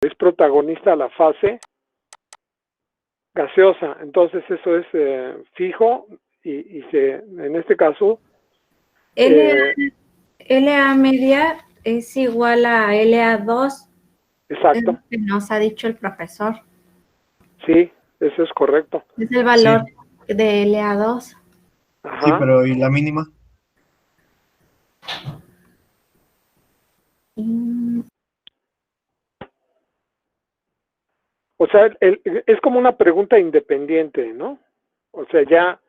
es protagonista la fase gaseosa. Entonces eso es fijo y en este caso LA media es igual a LA2. exacto. Es lo que nos ha dicho el profesor. Sí, eso es correcto. Es el valor de LA2. Ajá. Sí, pero ¿y la mínima? O sea, es como una pregunta independiente, ¿no? O sea, ya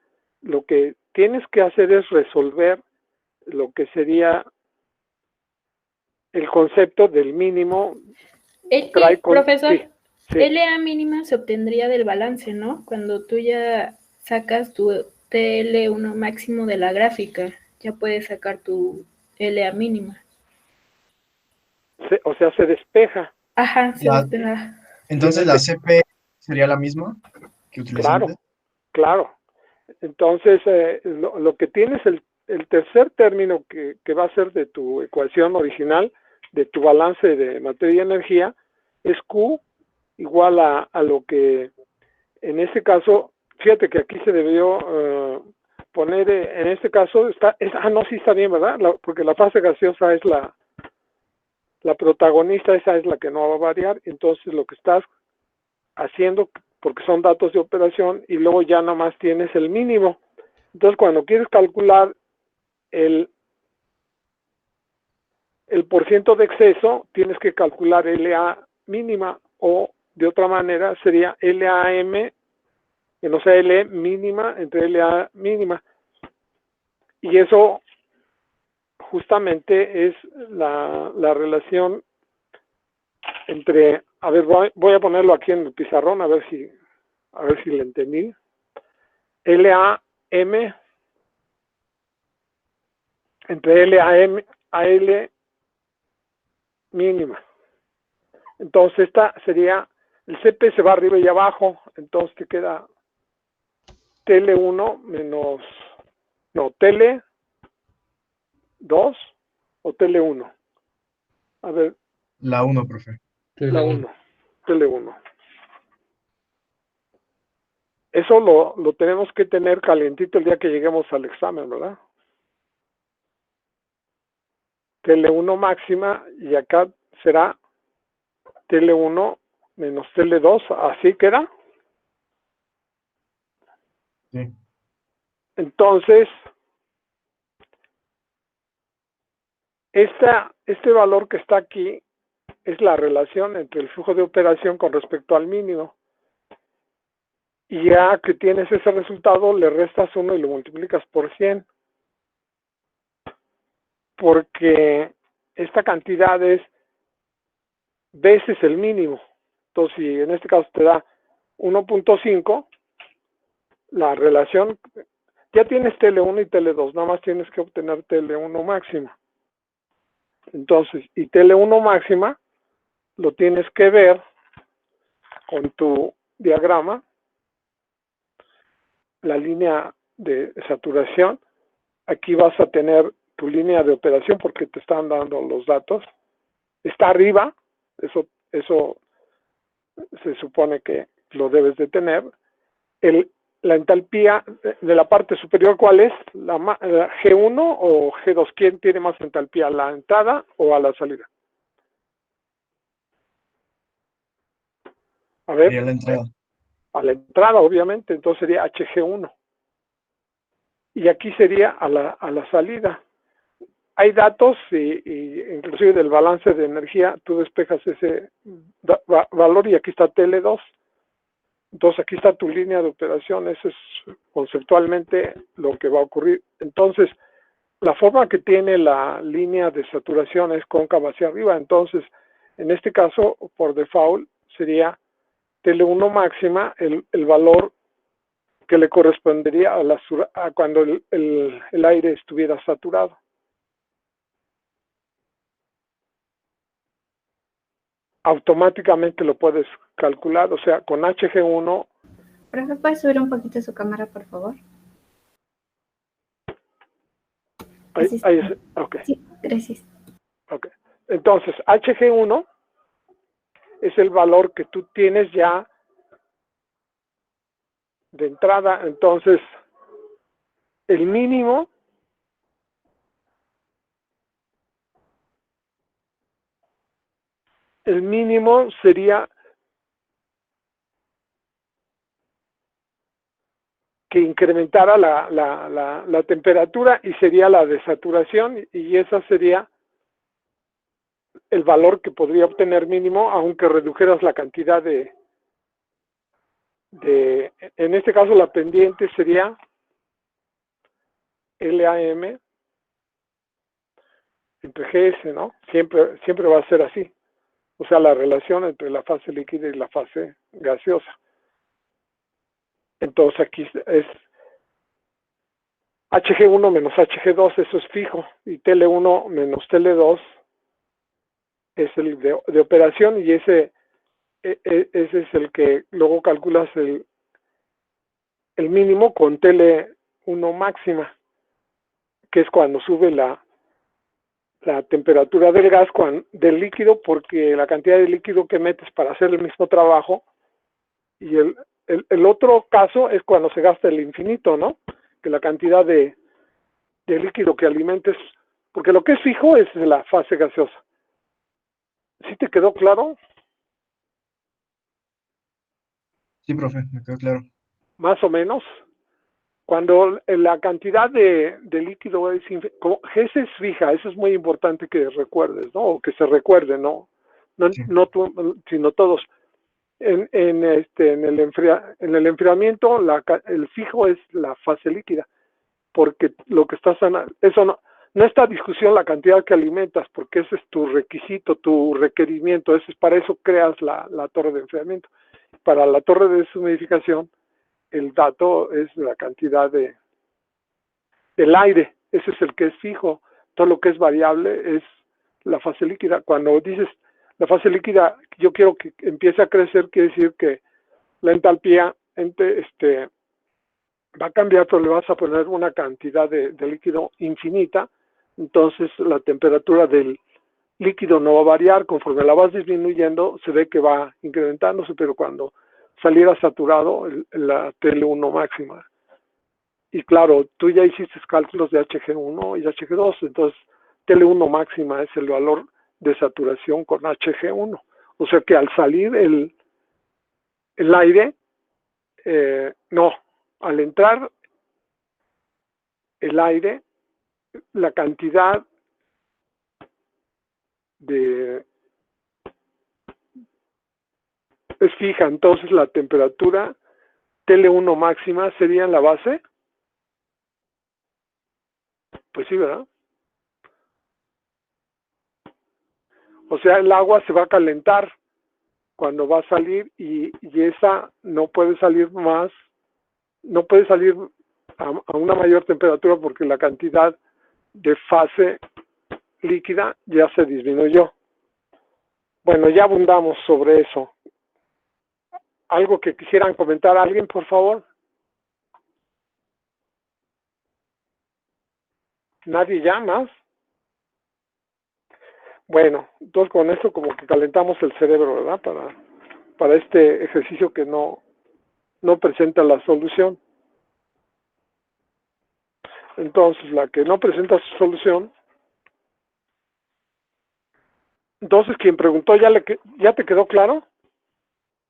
lo que tienes que hacer es resolver lo que sería el concepto del mínimo. Profesor, sí, sí. LA mínima se obtendría del balance, ¿no? Cuando tú ya sacas tu TL1 máximo de la gráfica, ya puedes sacar tu LA mínima. O sea, se despeja. Ajá, se despeja. Entonces la CP sería la misma que utilizamos. Claro. Entonces, lo que tienes, el tercer término que va a ser de tu ecuación original, de tu balance de materia y energía, es Q igual a lo que, en este caso, fíjate que aquí se debió poner, en este caso, no, sí está bien, ¿verdad? Porque la fase gaseosa es la protagonista, esa es la que no va a variar. Entonces lo que estás haciendo, porque son datos de operación, y luego ya nada más tienes el mínimo. Entonces cuando quieres calcular el porciento de exceso, tienes que calcular LA mínima, o de otra manera sería LAM, que no sea L mínima entre LA mínima. Y eso justamente es la relación entre, a ver, voy a ponerlo aquí en el pizarrón, a ver si le entendí. LAM entre LAM a L mínima. Entonces esta sería, el CP se va arriba y abajo, entonces te queda TL1 menos, no, TL2 o TL1. A ver. La 1, profe. La 1, TL1. Eso lo tenemos que tener calientito el día que lleguemos al examen, ¿verdad? TL1 máxima, y acá será TL1 menos TL2, ¿así queda? Sí. Entonces, este valor que está aquí es la relación entre el flujo de operación con respecto al mínimo. Y ya que tienes ese resultado, le restas 1 y lo multiplicas por 100. Porque esta cantidad es veces el mínimo. Entonces, si en este caso te da 1.5, la relación, ya tienes TL1 y TL2, nada más tienes que obtener TL1 máxima. Entonces, y TL1 máxima lo tienes que ver con tu diagrama, la línea de saturación. Aquí vas a tener tu línea de operación porque te están dando los datos. Está arriba, eso se supone que lo debes de tener. La entalpía de la parte superior, ¿cuál es? ¿La G1 o G2? ¿Quién tiene más entalpía, a la entrada o a la salida? A ver. Sería la entrada. A la entrada, obviamente, entonces sería HG1. Y aquí sería a la salida. Hay datos, y inclusive del balance de energía, tú despejas ese valor y aquí está TL2. Entonces aquí está tu línea de operación, eso es conceptualmente lo que va a ocurrir. Entonces, la forma que tiene la línea de saturación es cóncava hacia arriba, entonces, en este caso, por default, sería TL1 máxima, el valor que le correspondería a cuando el aire estuviera saturado. Automáticamente lo puedes calcular, o sea, con HG1. ¿Profe, puede subir un poquito su cámara, por favor? Ahí, ok. Sí, gracias. Ok. Entonces, HG1 es el valor que tú tienes ya de entrada. Entonces, el mínimo sería que incrementara la temperatura y sería la desaturación, y esa sería el valor que podría obtener mínimo, aunque redujeras la cantidad en este caso la pendiente sería LAM entre GS, ¿no? Siempre va a ser así. O sea, la relación entre la fase líquida y la fase gaseosa. Entonces aquí es Hg1 menos Hg2, eso es fijo, y TL1 menos TL2 es el de operación, y ese es el que luego calculas el mínimo con TL1 máxima, que es cuando sube la temperatura del gas, del líquido, porque la cantidad de líquido que metes para hacer el mismo trabajo, y el otro caso es cuando se gasta el infinito, ¿no? Que la cantidad de líquido que alimentes, porque lo que es fijo es la fase gaseosa. ¿Sí te quedó claro? Sí, profe, me quedó claro. Más o menos. Cuando la cantidad de líquido es como G es fija, eso es muy importante que recuerdes, ¿no? O que se recuerde, ¿no? Sí. No tú, sino todos. En el enfriamiento, el fijo es la fase líquida, porque lo que estás eso no está a discusión la cantidad que alimentas, porque ese es tu requisito, tu requerimiento, para eso creas la torre de enfriamiento. Para la torre de deshumidificación, el dato es la cantidad del aire, ese es el que es fijo. Todo lo que es variable es la fase líquida. Cuando dices la fase líquida, yo quiero que empiece a crecer, quiere decir que la entalpía va a cambiar, pero le vas a poner una cantidad de líquido infinita, entonces la temperatura del líquido no va a variar. Conforme la vas disminuyendo, se ve que va incrementándose, pero cuando saliera saturado, la TL1 máxima. Y claro, tú ya hiciste cálculos de Hg1 y Hg2, entonces TL1 máxima es el valor de saturación con Hg1. O sea que al salir el aire, al entrar el aire, la cantidad es fija, entonces la temperatura TL1 máxima sería en la base. Pues sí, ¿verdad? O sea, el agua se va a calentar cuando va a salir, y esa no puede salir más, no puede salir a una mayor temperatura porque la cantidad de fase líquida ya se disminuyó. Bueno, ya abundamos sobre eso. ¿Algo que quisieran comentar alguien, por favor? ¿Nadie ya más? Bueno, entonces con esto como que calentamos el cerebro, ¿verdad? Para este ejercicio que no presenta la solución. Entonces, la que no presenta su solución, entonces quien preguntó, ¿ya te quedó claro?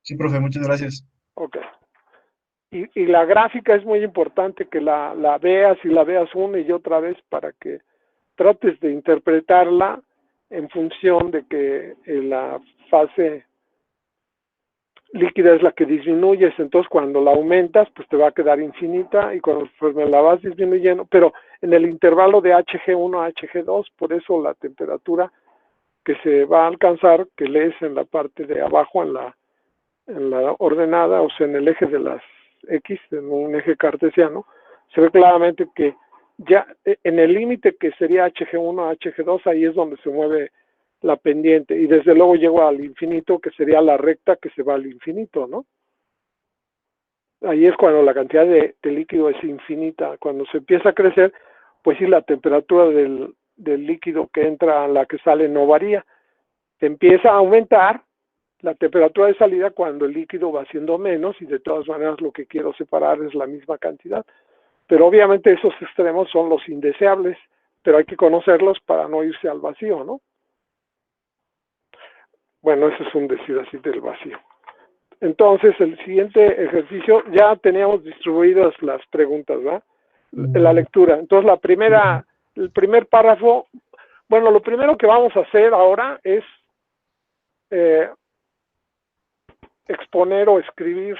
Sí, profe, muchas gracias. Ok. Y la gráfica es muy importante que la veas, y la veas una y otra vez para que trates de interpretarla en función de que la fase líquida es la que disminuyes, entonces cuando la aumentas pues te va a quedar infinita, y cuando la vas disminuyendo, pero en el intervalo de Hg1 a Hg2, por eso la temperatura que se va a alcanzar, que lees en la parte de abajo en la ordenada, o sea en el eje de las X, en un eje cartesiano, se ve claramente que ya en el límite que sería Hg1 a Hg2, ahí es donde se mueve la pendiente, y desde luego llego al infinito, que sería la recta que se va al infinito, ¿no? Ahí es cuando la cantidad de líquido es infinita. Cuando se empieza a crecer, pues sí, la temperatura del líquido que entra a la que sale no varía. Empieza a aumentar la temperatura de salida cuando el líquido va siendo menos y de todas maneras lo que quiero separar es la misma cantidad. Pero obviamente esos extremos son los indeseables, pero hay que conocerlos para no irse al vacío, ¿no? Bueno, eso es un decir así del vacío. Entonces, el siguiente ejercicio, ya teníamos distribuidas las preguntas, ¿verdad? La lectura. Entonces, el primer párrafo, bueno, lo primero que vamos a hacer ahora es exponer o escribir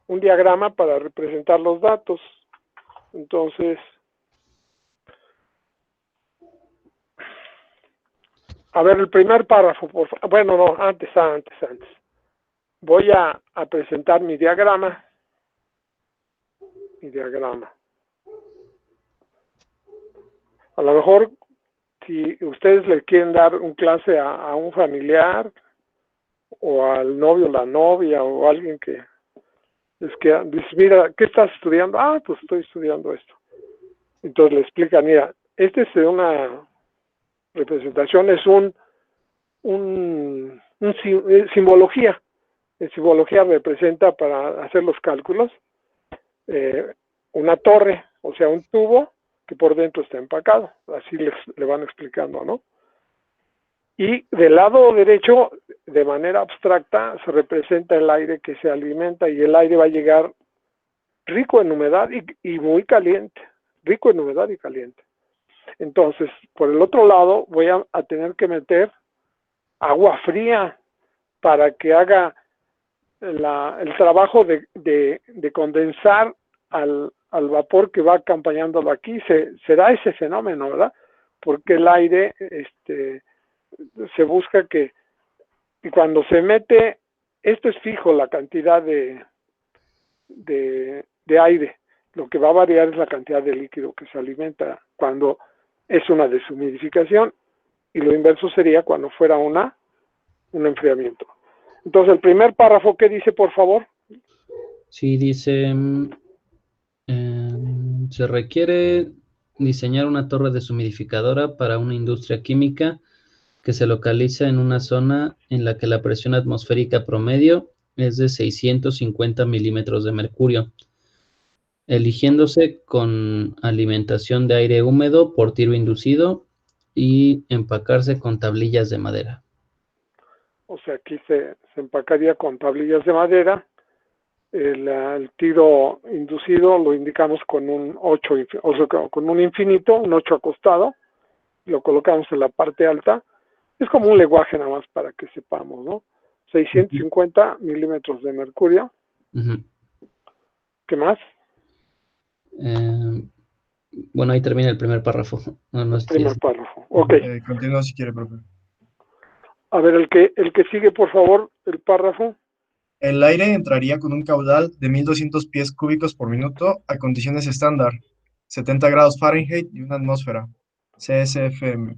un diagrama para representar los datos. Entonces, a ver, el primer párrafo, por favor. Bueno, no, antes. Voy a presentar mi diagrama. A lo mejor, si ustedes le quieren dar un clase a un familiar, o al novio, la novia, o alguien que dice, mira, ¿qué estás estudiando? Ah, pues estoy estudiando esto. Entonces le explican, mira, esta es una representación, es simbología. En simbología representa, para hacer los cálculos, una torre, o sea, un tubo que por dentro está empacado. Así le van explicando, ¿no? Y del lado derecho, de manera abstracta, se representa el aire que se alimenta, y el aire va a llegar rico en humedad y muy caliente. Rico en humedad y caliente. Entonces, por el otro lado, voy a tener que meter agua fría para que haga el trabajo de condensar al vapor que va acompañándolo aquí. Se da ese fenómeno, ¿verdad? Porque el aire se busca que, y cuando se mete, esto es fijo, la cantidad de aire. Lo que va a variar es la cantidad de líquido que se alimenta cuando es una deshumidificación, y lo inverso sería cuando fuera un enfriamiento. Entonces, el primer párrafo, ¿qué dice, por favor? Sí, dice, se requiere diseñar una torre deshumidificadora para una industria química que se localiza en una zona en la que la presión atmosférica promedio es de 650 milímetros de mercurio, eligiéndose con alimentación de aire húmedo por tiro inducido y empacarse con tablillas de madera. O sea, aquí se empacaría con tablillas de madera. El tiro inducido lo indicamos con un 8, o sea, con un infinito, un 8 acostado, lo colocamos en la parte alta. Es como un lenguaje nada más para que sepamos, ¿no? 650 milímetros de mercurio. ¿Qué más? Bueno, ahí termina el primer párrafo. No sé primer párrafo, ok. Continúa si quiere, profe. A ver, el que sigue, por favor, el párrafo. El aire entraría con un caudal de 1200 pies cúbicos por minuto a condiciones estándar, 70 grados Fahrenheit y una atmósfera, CSFM,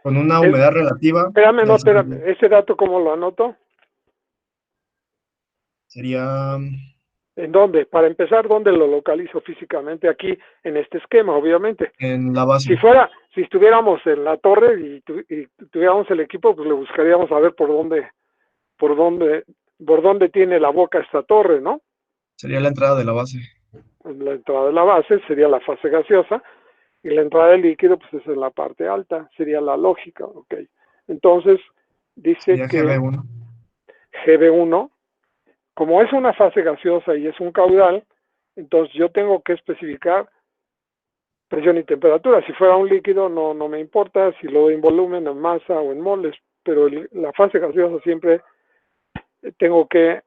con una humedad relativa. Espérame, ese dato, ¿cómo lo anoto? Sería... ¿En dónde? Para empezar, ¿dónde lo localizo físicamente? Aquí, en este esquema, obviamente. En la base. Si estuviéramos en la torre y tuviéramos el equipo, pues le buscaríamos a ver por dónde tiene la boca esta torre, ¿no? Sería la entrada de la base. La entrada de la base sería la fase gaseosa, y la entrada del líquido, pues es en la parte alta, sería la lógica, ok. Entonces, dice sería que GB1. GB1, como es una fase gaseosa y es un caudal, entonces yo tengo que especificar presión y temperatura. Si fuera un líquido no me importa si lo doy en volumen, en masa o en moles, pero la fase gaseosa siempre tengo que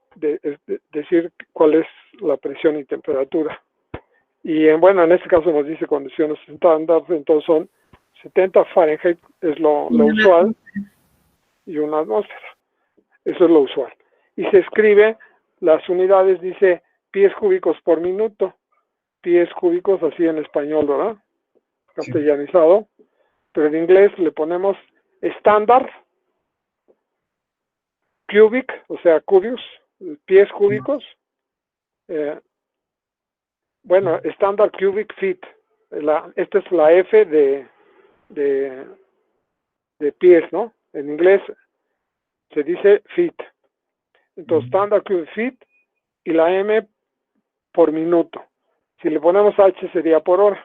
decir cuál es la presión y temperatura. Y bueno, en este caso nos dice condiciones estándar, entonces son 70 Fahrenheit, es lo usual, y una atmósfera. Eso es lo usual. Y se escribe, las unidades, dice pies cúbicos por minuto. Pies cúbicos, así en español, ¿verdad? Castellanizado. Sí. Pero en inglés le ponemos estándar, cubic, o sea, cubios, pies cúbicos. Bueno, estándar cubic feet. Esta es la F de pies, ¿no? En inglés se dice feet. Entonces, standard cubic feet y la M por minuto. Si le ponemos H sería por hora.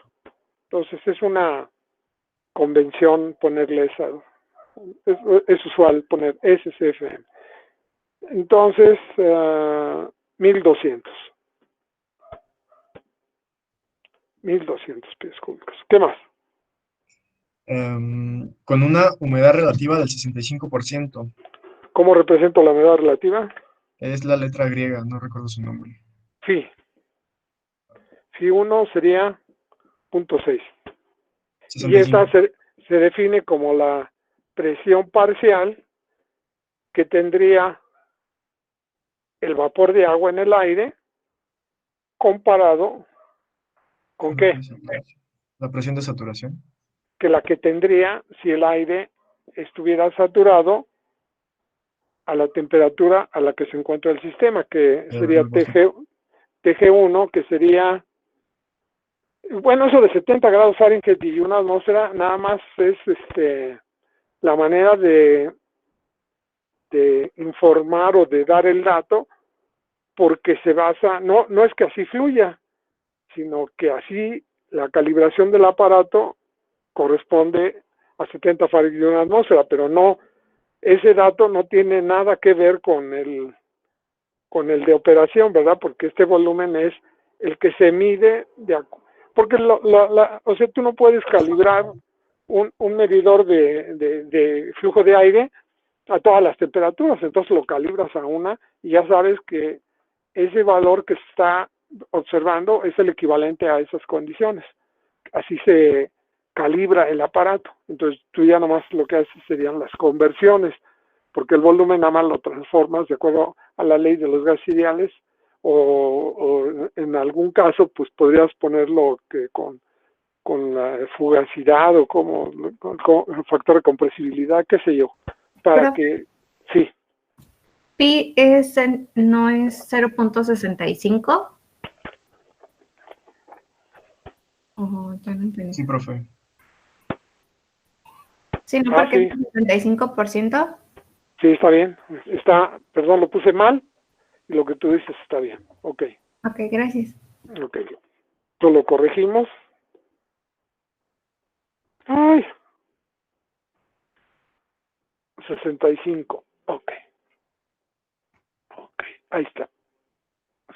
Entonces, es una convención ponerle esa. Es usual poner SCFM. Entonces, 1200. 1200 pies cúbicos. ¿Qué más? Con una humedad relativa del 65%. ¿Cómo represento la humedad relativa? Es la letra griega, no recuerdo su nombre. Phi. Phi 1 sería 0.6. Y esta 65. se define como la presión parcial que tendría el vapor de agua en el aire comparado con qué? La presión de saturación. Que la que tendría si el aire estuviera saturado a la temperatura a la que se encuentra el sistema, que sería TG1, que sería, bueno, eso de 70 grados Fahrenheit y una atmósfera, nada más es la manera de informar o de dar el dato, porque se basa, no es que así fluya, sino que así la calibración del aparato corresponde a 70 Fahrenheit y una atmósfera, pero no, ese dato no tiene nada que ver con el de operación, ¿verdad? Porque este volumen es el que se mide porque o sea, tú no puedes calibrar un medidor de flujo de aire a todas las temperaturas, entonces lo calibras a una y ya sabes que ese valor que se está observando es el equivalente a esas condiciones. Así se calibra el aparato. Entonces tú ya nomás lo que haces serían las conversiones, porque el volumen nada más lo transformas de acuerdo a la ley de los gases ideales, o en algún caso pues podrías ponerlo que con la fugacidad o con el factor de compresibilidad, qué sé yo, para que sí. Pi no es 0.65. Ya no entendí. Sí, profe. Sí, no, porque es 75%. Sí, está bien. Perdón, lo puse mal y lo que tú dices está bien. Ok. Ok, gracias. Ok. Entonces lo corregimos. Ay. 65. Ok. Ok. Ahí está.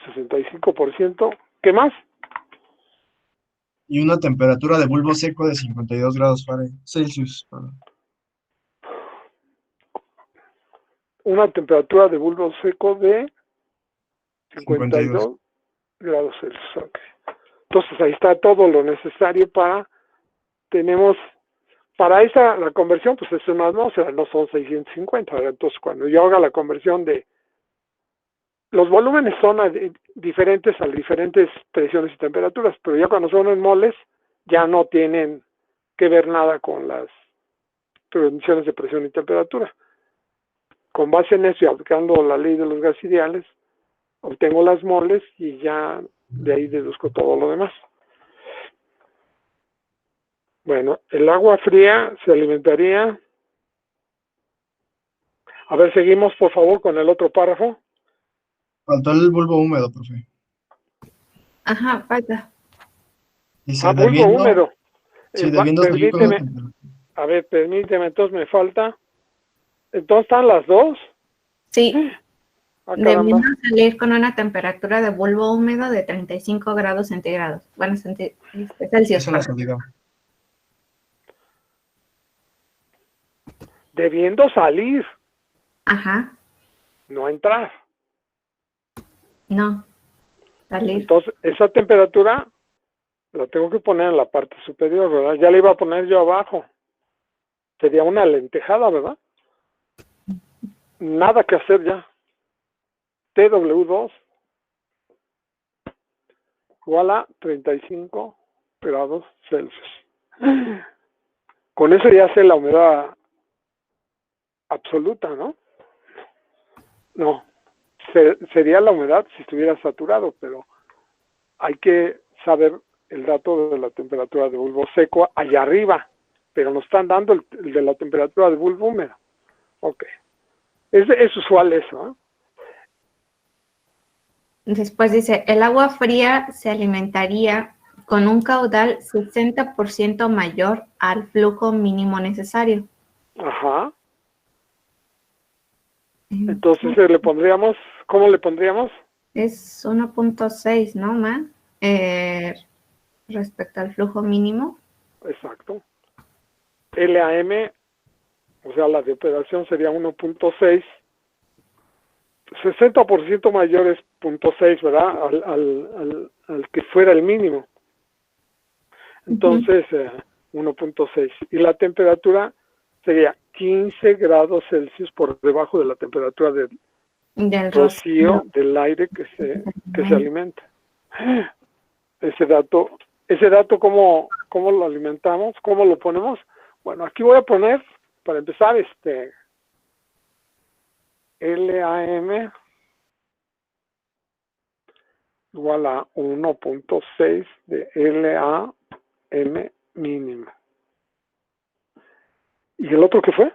65%. ¿Qué más? Y una temperatura de bulbo seco de 52 grados Celsius. Una temperatura de bulbo seco de 52. 52 grados Celsius. Okay. Entonces ahí está todo lo necesario para la conversión, pues es una atmósfera, no son 650. ¿verdad? Entonces cuando yo haga la conversión los volúmenes son diferentes a diferentes presiones y temperaturas, pero ya cuando son en moles, ya no tienen que ver nada con las condiciones de presión y temperatura. Con base en eso y aplicando la ley de los gases ideales, obtengo las moles y ya de ahí deduzco todo lo demás. Bueno, el agua fría se alimentaría. A ver, seguimos por favor con el otro párrafo. Faltó el bulbo húmedo, profe. Ajá, falta. Dice, bulbo húmedo. Sí, debiendo salir con una temperatura. A ver, permíteme, entonces me falta. ¿Entonces están las dos? Sí. Debiendo salir con una temperatura de bulbo húmedo de 35 grados centígrados. Bueno, Celsius. Esa es la salida. Debiendo salir. Ajá. No entrar. No. Salir. Entonces, esa temperatura la tengo que poner en la parte superior, ¿verdad? Ya la iba a poner yo abajo. Sería una lentejada, ¿verdad? Nada que hacer ya. TW2 igual a 35 grados Celsius. Con eso ya sé la humedad absoluta, ¿no? No. Sería la humedad si estuviera saturado, pero hay que saber el dato de la temperatura de bulbo seco allá arriba, pero nos están dando el de la temperatura de bulbo húmedo. Ok. Es usual eso, ¿eh? Después dice, el agua fría se alimentaría con un caudal 60% mayor al flujo mínimo necesario. Ajá. Entonces le pondríamos, ¿cómo le pondríamos? Es 1.6, ¿no, más? Respecto al flujo mínimo. Exacto. LAM, o sea, la de operación sería 1.6. 60% mayor es 0.6, ¿verdad? Al que fuera el mínimo. Entonces, 1.6. Y la temperatura sería 15 grados Celsius por debajo de la temperatura del rocío del aire que se alimenta. Ese dato ¿cómo lo alimentamos? ¿Cómo lo ponemos? Bueno, aquí voy a poner, para empezar, LAM igual a 1.6 de LAM mínimo. ¿Y el otro qué fue?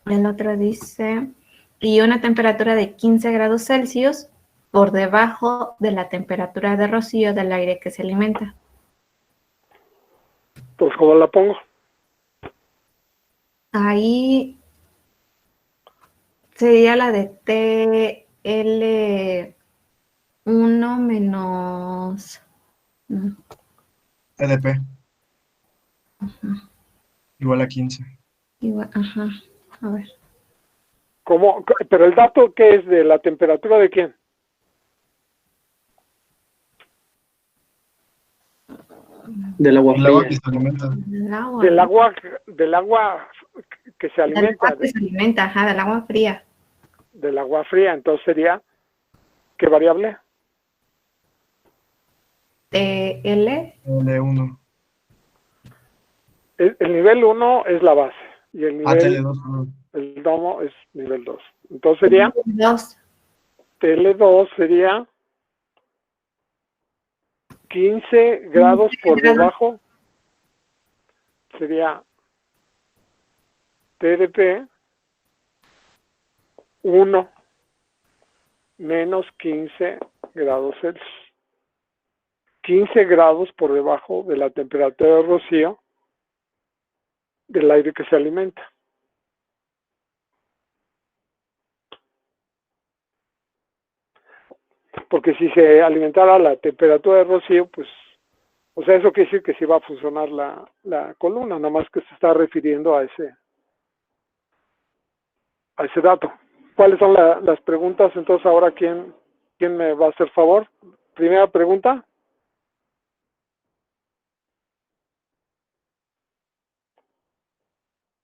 El otro dice, y una temperatura de 15 grados Celsius por debajo de la temperatura de rocío del aire que se alimenta. Pues, ¿cómo la pongo? Ahí sería la de TL1 menos... EDP. Igual a 15. Igual, ajá, a ver. ¿Cómo? Pero el dato, ¿qué es? ¿De la temperatura de quién? Del agua El agua fría. que se alimenta. Del agua. Del agua que se Del alimenta. agua que se alimenta, ajá, del agua fría. Del agua fría. Entonces sería, ¿qué variable? TL. L1. El nivel 1 es la base. Y el nivel, TL2. perdón. el domo es nivel 2. Entonces sería, 2. TL2 sería 15 grados por debajo. Sería TDP 1 menos 15 grados Celsius. 15 grados por debajo de la temperatura de rocío del aire que se alimenta. Porque si se alimentara a la temperatura de rocío, pues, o sea, eso quiere decir que sí va a funcionar la columna, nada más que se está refiriendo a ese dato. ¿Cuáles son las preguntas? Entonces, ahora, ¿quién me va a hacer favor? Primera pregunta.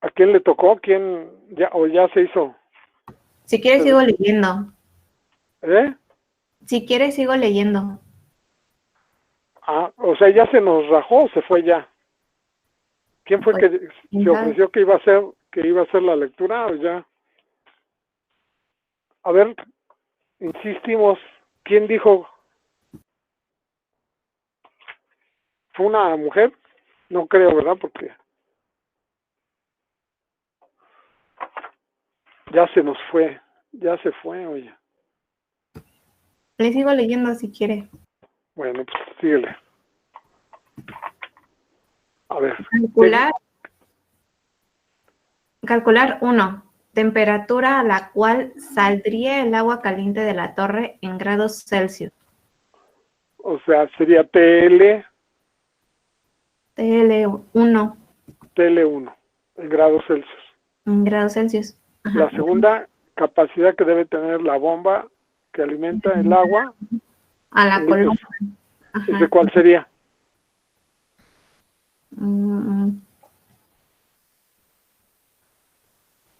¿A quién le tocó? ¿Quién ya se hizo? Si quieres sigo leyendo. ¿Eh? Si quieres sigo leyendo. Ah, o sea, ya se nos rajó, se fue ya. ¿Quién fue Pues, que se ofreció que iba a hacer la lectura o ya? A ver, insistimos, ¿quién dijo? ¿Fue una mujer? No creo, ¿verdad? Porque ya se nos fue, ya se fue, oye. Le sigo leyendo si quiere. Bueno, pues síguele. A ver. Calcular 1. Temperatura a la cual saldría el agua caliente de la torre en grados Celsius. O sea, sería TL1 en grados Celsius. En grados Celsius. Ajá. La segunda capacidad que debe tener la bomba que alimenta el agua. A la columna. ¿Ese cuál sería?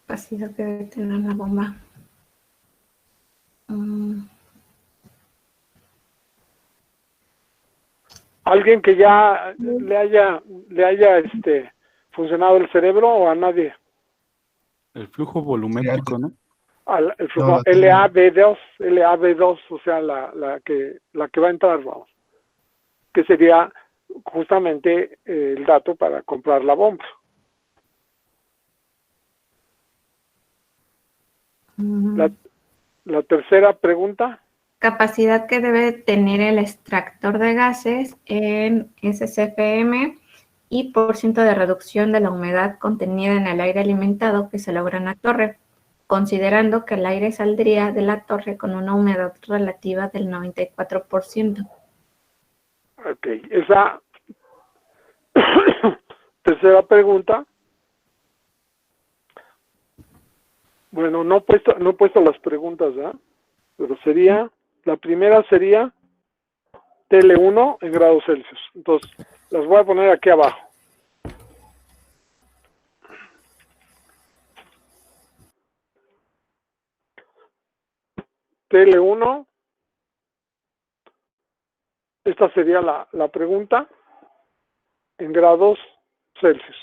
Capacidad que debe tener la bomba. ¿Alguien que ya le haya funcionado el cerebro o a nadie? El flujo volumétrico, ¿no? El flujo LAB2, o sea, la que va a entrar, vamos. Que sería justamente el dato para comprar la bomba. La tercera pregunta. Capacidad que debe tener el extractor de gases en SCFM y % de reducción de la humedad contenida en el aire alimentado que se logra en la torre, considerando que el aire saldría de la torre con una humedad relativa del 94%. Ok, esa tercera pregunta. Bueno, no he puesto las preguntas, ¿verdad? Pero sería, la primera sería TL1 en grados Celsius. Entonces, las voy a poner aquí abajo. TL1, esta sería la pregunta en grados Celsius.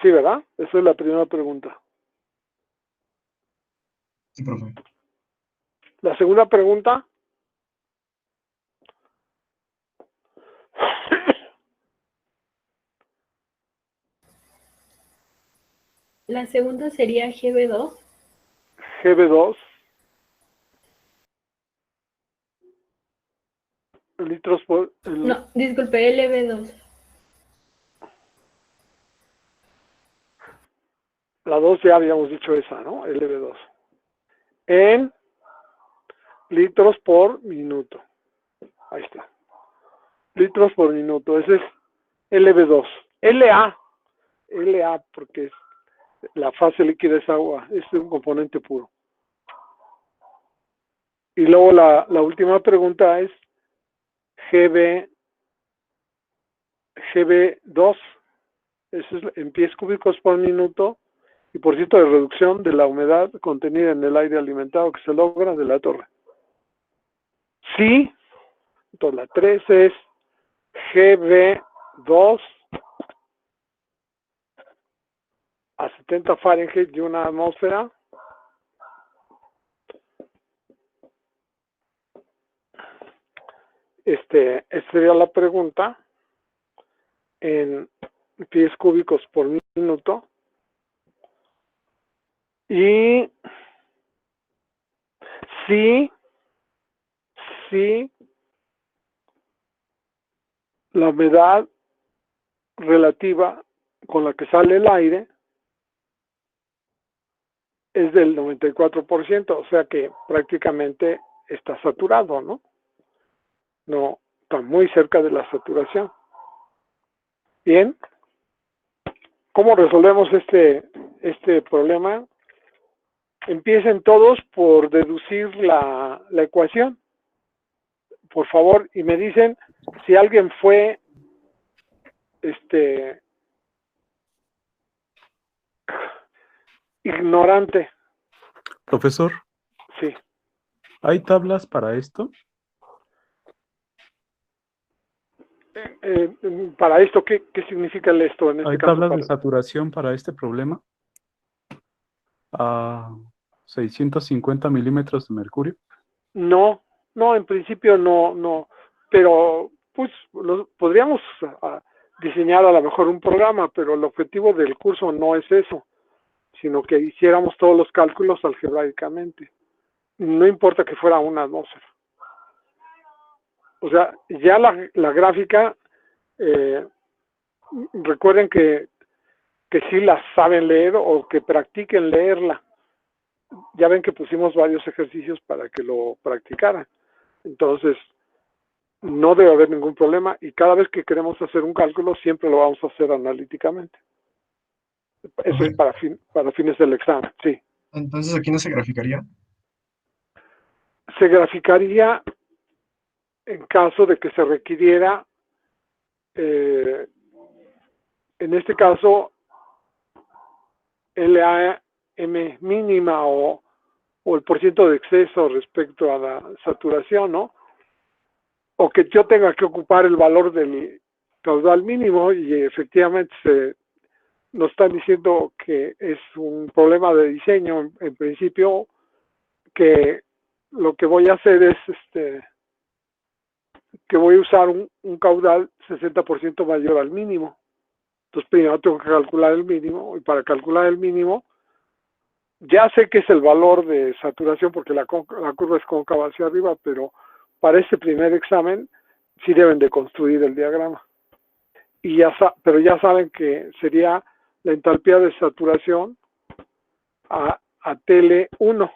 Sí, ¿verdad? Esa es la primera pregunta. Sí, profe. La segunda pregunta. La segunda sería GB2. GB2. Litros por... No, disculpe, LB2. La 2 ya habíamos dicho esa, ¿no? LB2. En litros por minuto. Ahí está. Litros por minuto. Ese es LB2. LA, porque la fase líquida es agua. Es un componente puro. Y luego la última pregunta es GB2. Eso es en pies cúbicos por minuto y % de reducción de la humedad contenida en el aire alimentado que se logra de la torre. Sí, entonces la 3 es GB2 a 70 Fahrenheit y una atmósfera. Esta sería la pregunta en pies cúbicos por minuto. Y sí, la humedad relativa con la que sale el aire es del 94%, o sea que prácticamente está saturado, ¿no? No, está muy cerca de la saturación. Bien, ¿cómo resolvemos este problema? Empiecen todos por deducir la ecuación, por favor, y me dicen si alguien fue ignorante. Profesor, Sí. ¿hay tablas para esto? Para esto, ¿qué significa esto en este ¿Hay caso? tablas de saturación para este problema? A 650 milímetros de mercurio. No, en principio no, pero pues podríamos diseñar a lo mejor un programa, pero el objetivo del curso no es eso, sino que hiciéramos todos los cálculos algebraicamente. No importa que fuera una atmósfera. O sea, ya la gráfica, recuerden que sí la saben leer o que practiquen leerla. Ya ven que pusimos varios ejercicios para que lo practicaran. Entonces, no debe haber ningún problema y cada vez que queremos hacer un cálculo siempre lo vamos a hacer analíticamente. Eso Okay. es para fines del examen, sí. Entonces, ¿aquí no se graficaría? Se graficaría en caso de que se requiriera, en este caso, LAM mínima o el % de exceso respecto a la saturación, ¿no? O que yo tenga que ocupar el valor del caudal mínimo y efectivamente nos están diciendo que es un problema de diseño en principio, que lo que voy a hacer es que voy a usar un caudal 60% mayor al mínimo. Entonces primero tengo que calcular el mínimo, y para calcular el mínimo ya sé que es el valor de saturación porque la curva es cóncava hacia arriba, pero para este primer examen sí deben de construir el diagrama. Y pero ya saben que sería la entalpía de saturación a TL1.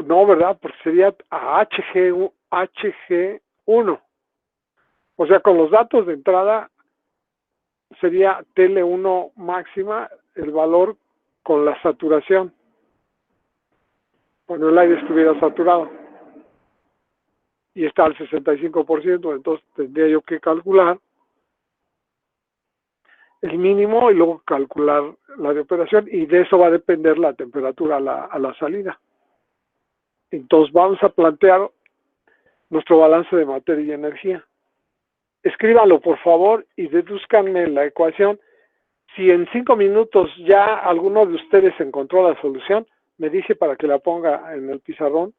No, ¿verdad? Porque sería a HG1. O sea, con los datos de entrada sería TL1 máxima el valor con la saturación. Cuando el aire estuviera saturado. Y está al 65%, entonces tendría yo que calcular el mínimo y luego calcular la de operación, y de eso va a depender la temperatura a la salida. Entonces vamos a plantear nuestro balance de materia y energía. Escríbanlo por favor y deduzcanme la ecuación. Si en 5 minutos ya alguno de ustedes encontró la solución, me dice para que la ponga en el pizarrón,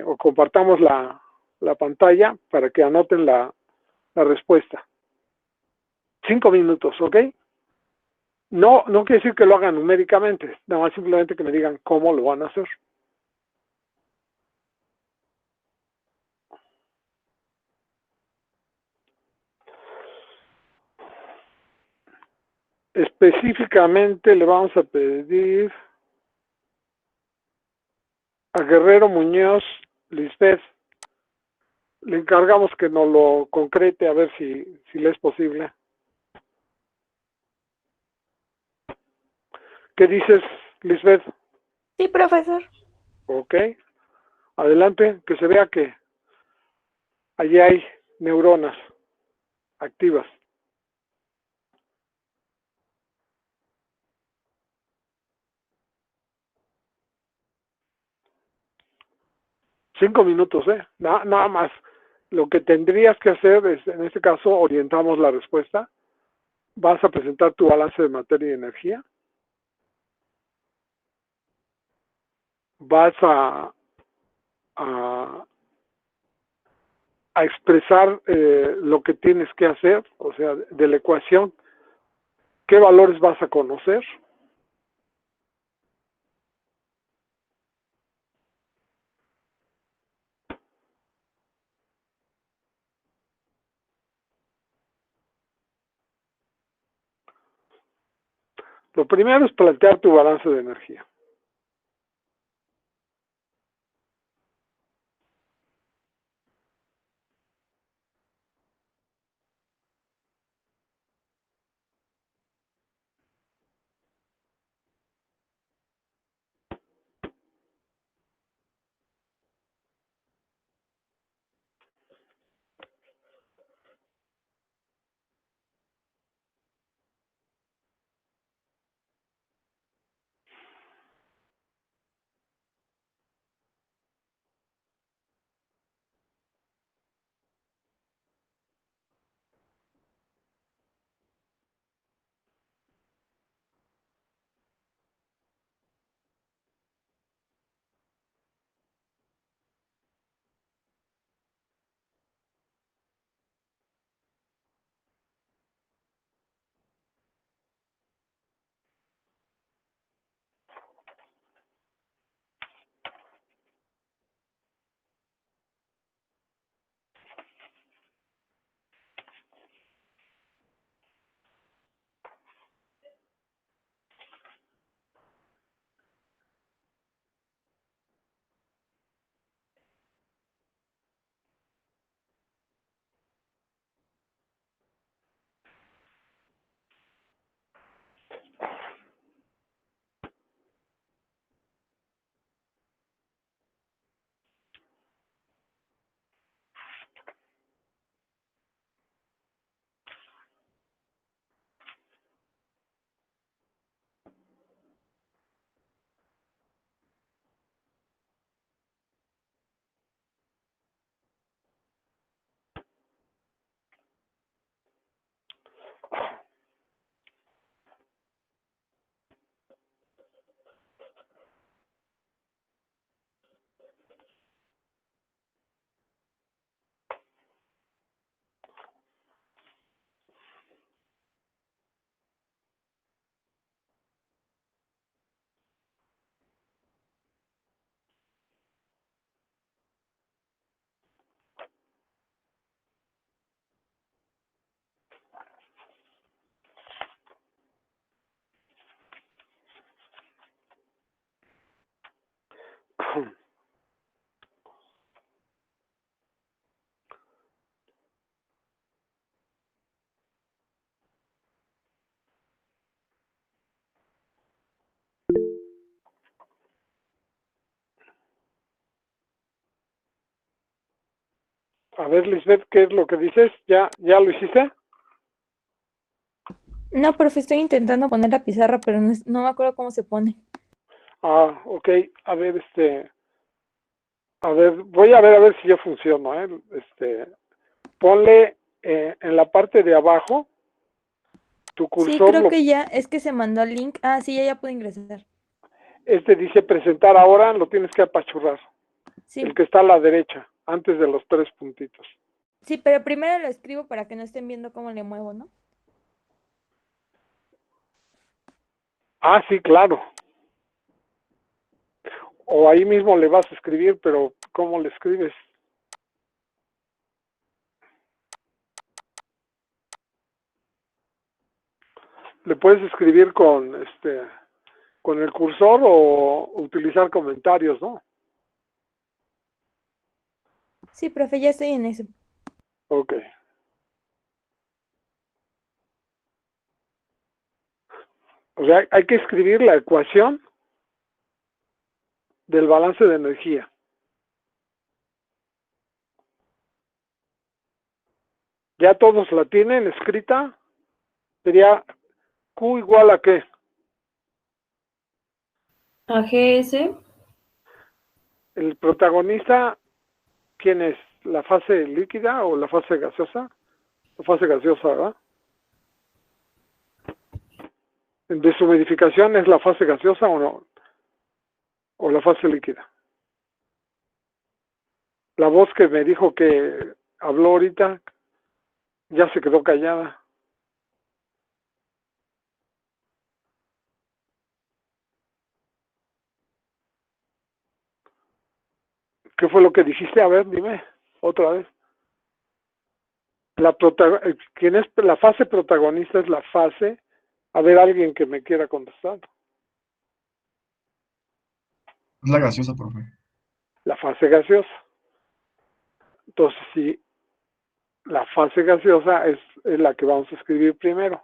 o compartamos la pantalla para que anoten la respuesta. 5 minutos, ¿ok? No quiere decir que lo hagan numéricamente, nada más simplemente que me digan cómo lo van a hacer. Específicamente le vamos a pedir a Guerrero Muñoz Lisbeth, le encargamos que nos lo concrete a ver si le es posible. ¿Qué dices, Lisbeth? Sí, profesor. Ok, adelante, que se vea que allí hay neuronas activas. Cinco minutos, nada más. Lo que tendrías que hacer es, en este caso, orientamos la respuesta. Vas a presentar tu balance de materia y energía. Vas a expresar lo que tienes que hacer, o sea, de la ecuación, qué valores vas a conocer. Lo primero es plantear tu balance de energía. A ver, Lisbeth, ¿qué es lo que dices? ¿Ya lo hiciste? No, profe, estoy intentando poner la pizarra, pero no me acuerdo cómo se pone. Ah, ok. A ver, voy a ver si ya funciona, ¿eh? Ponle en la parte de abajo tu Sí, cursor, creo que ya, es que se mandó el link. Ah, sí, ya puedo ingresar. dice presentar ahora, lo tienes que apachurrar. Sí, El que está a la derecha, antes de los 3 puntitos. sí, pero primero lo escribo para que no estén viendo cómo le muevo, ¿no? Ah, sí, claro. O ahí mismo le vas a escribir, pero ¿cómo le escribes? Le puedes escribir con el cursor o utilizar comentarios, ¿no? Sí, profe, ya estoy en eso. Ok. O sea, hay que escribir la ecuación del balance de energía. Ya todos la tienen escrita. Sería Q igual a ¿qué? AGS, El protagonista, ¿quién es? ¿La fase líquida o la fase gaseosa? La fase gaseosa, ¿verdad? ¿Deshumidificación es la fase gaseosa o no? ¿O la fase líquida? La voz que me dijo que habló ahorita ya se quedó callada. ¿Qué fue lo que dijiste? A ver, dime otra vez. ¿Quién es la fase protagonista? Es la fase. A ver, alguien que me quiera contestar. Es la gaseosa, profe. La fase gaseosa. Entonces, si la fase gaseosa es la que vamos a escribir primero.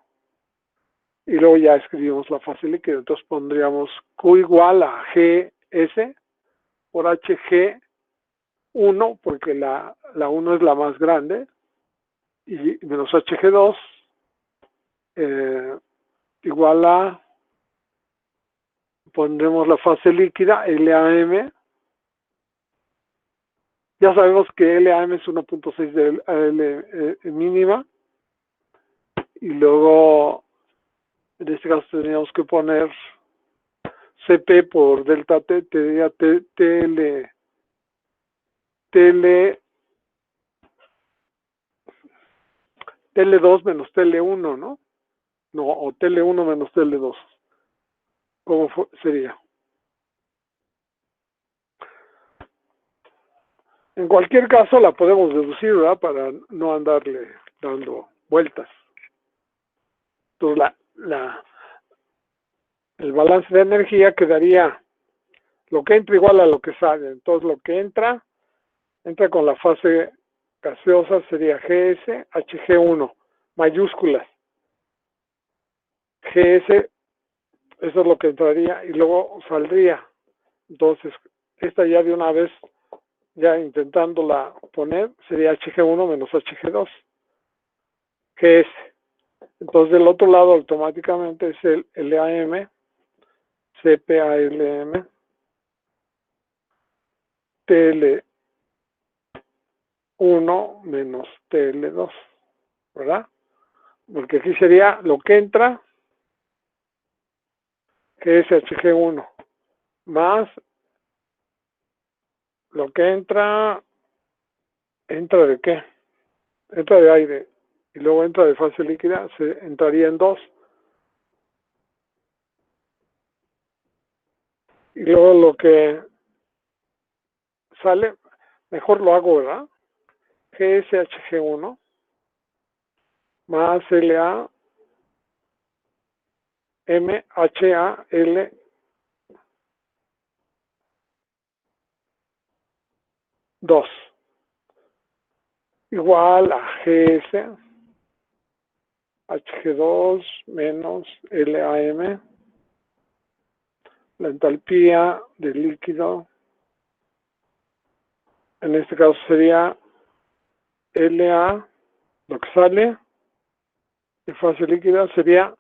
Y luego ya escribimos la fase líquida. Entonces pondríamos Q igual a GS por HG1, porque la 1 es la más grande, y menos HG2 igual a, pondremos la fase líquida, LAM. Ya sabemos que LAM es 1.6 de AL mínima, y luego en este caso tendríamos que poner CP por delta T, sería TL2 menos TL1, ¿no? No, o TL1 menos TL2. ¿Cómo sería? En cualquier caso la podemos deducir, ¿verdad? Para no andarle dando vueltas. Entonces el balance de energía quedaría lo que entra igual a lo que sale. Entonces lo que entra con la fase gaseosa sería GS, HG1, mayúsculas. GS, eso es lo que entraría y luego saldría. Entonces, esta ya de una vez, ya intentándola poner, sería HG1 menos HG2, GS. Entonces, del otro lado automáticamente es el LAM, CPALM, TL1 menos TL2, ¿verdad? Porque aquí sería lo que entra, que es HG1, más lo que entra ¿de qué? Entra de aire, y luego entra de fase líquida, se entraría en 2. Y luego lo que sale, mejor lo hago, ¿verdad? GSHG1 más LA MHAL 2 igual a GS HG2 menos LAM, la entalpía del líquido, en este caso sería LA, lo que sale en fase líquida sería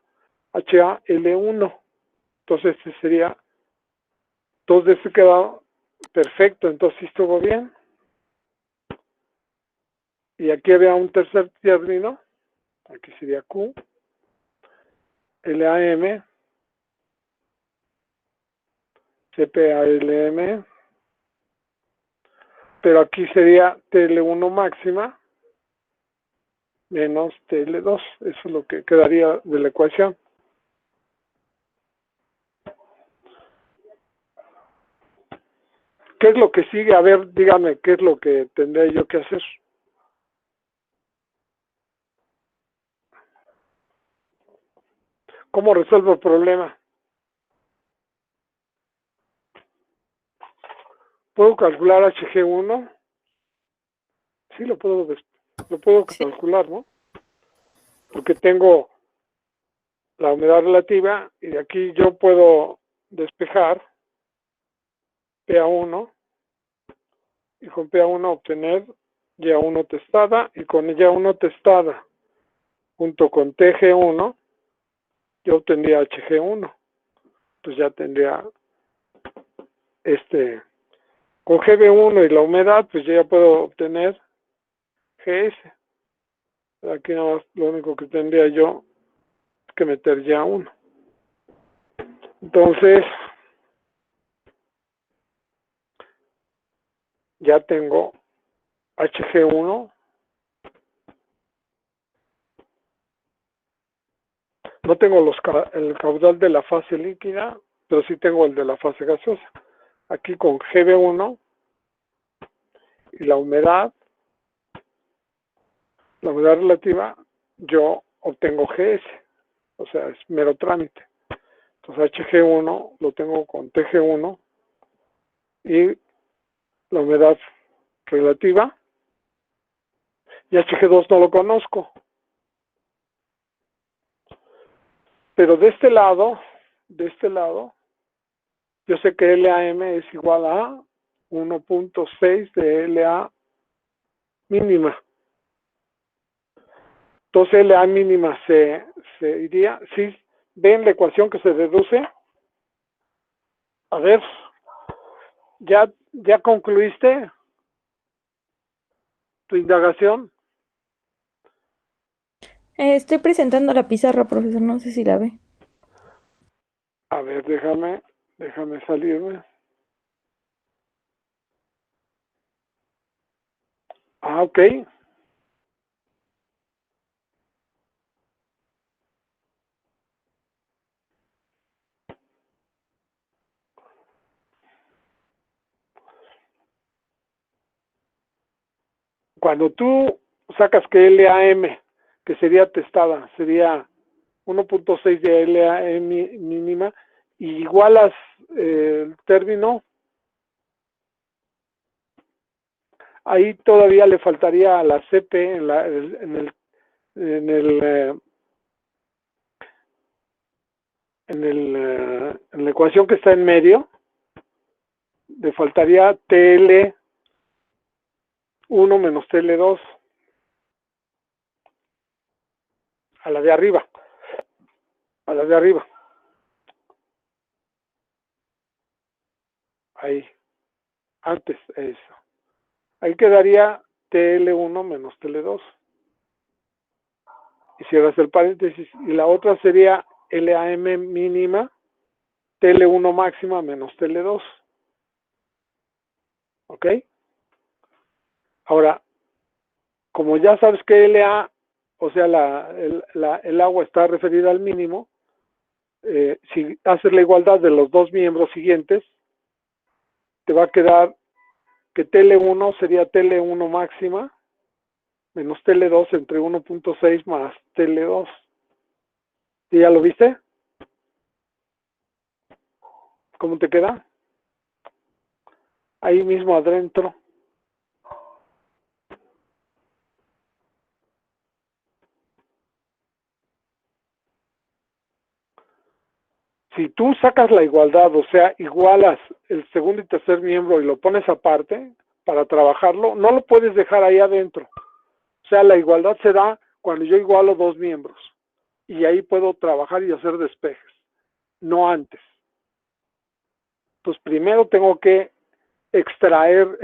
HAL1. Entonces este sería, entonces este queda perfecto, entonces sí estuvo bien. Y aquí había un tercer término, aquí sería Q, LAM, CPALM, pero aquí sería TL1 máxima menos TL2, eso es lo que quedaría de la ecuación. ¿Qué es lo que sigue? A ver, dígame, ¿qué es lo que tendré yo que hacer? ¿Cómo resuelvo el problema? ¿Puedo calcular HG1? Sí, lo puedo Sí. calcular, ¿no? Porque tengo la humedad relativa y de aquí yo puedo despejar PA1 y con PA1 obtener YA1 testada y con YA1 testada junto con TG1 yo obtendría HG1. Pues ya tendría con GB1 y la humedad, pues yo ya puedo obtener GS. Aquí nada más lo único que tendría yo es que meter ya uno. Entonces, ya tengo HG1. No tengo el caudal de la fase líquida, pero sí tengo el de la fase gaseosa. Aquí con GB1 y la humedad relativa, yo obtengo GS. O sea, es mero trámite. Entonces HG1 lo tengo con TG1 y la humedad relativa. Y HG2 no lo conozco. Pero de este lado, yo sé que LAM es igual a 1.6 de LA mínima. Entonces LA mínima se iría, ¿sí? ¿Ven la ecuación que se deduce? A ver, ¿ya concluiste tu indagación? Estoy presentando la pizarra, profesor, no sé si la ve. A ver, déjame salirme. Ah, ok. Cuando tú sacas que LAM, que sería testada, sería 1.6 de LAM mínima, y igualas el término, ahí todavía le faltaría a la CP en la ecuación que está en medio, le faltaría TL1 menos TL2 a la de arriba, ahí, antes eso. Ahí quedaría TL1 menos TL2. Y cierras el paréntesis. Y la otra sería LAM mínima, TL1 máxima menos TL2. ¿Ok? Ahora, como ya sabes que LA, o sea, el agua está referida al mínimo, si haces la igualdad de los dos miembros siguientes, te va a quedar que TL1 sería TL1 máxima menos TL2 entre 1.6 más TL2. ¿Y ya lo viste? ¿Cómo te queda? Ahí mismo adentro. Si tú sacas la igualdad, o sea, igualas el segundo y tercer miembro y lo pones aparte para trabajarlo, no lo puedes dejar ahí adentro. sea, la igualdad se da cuando yo igualo dos miembros. Y ahí puedo trabajar y hacer despejes, no antes. Entonces, primero tengo que extraer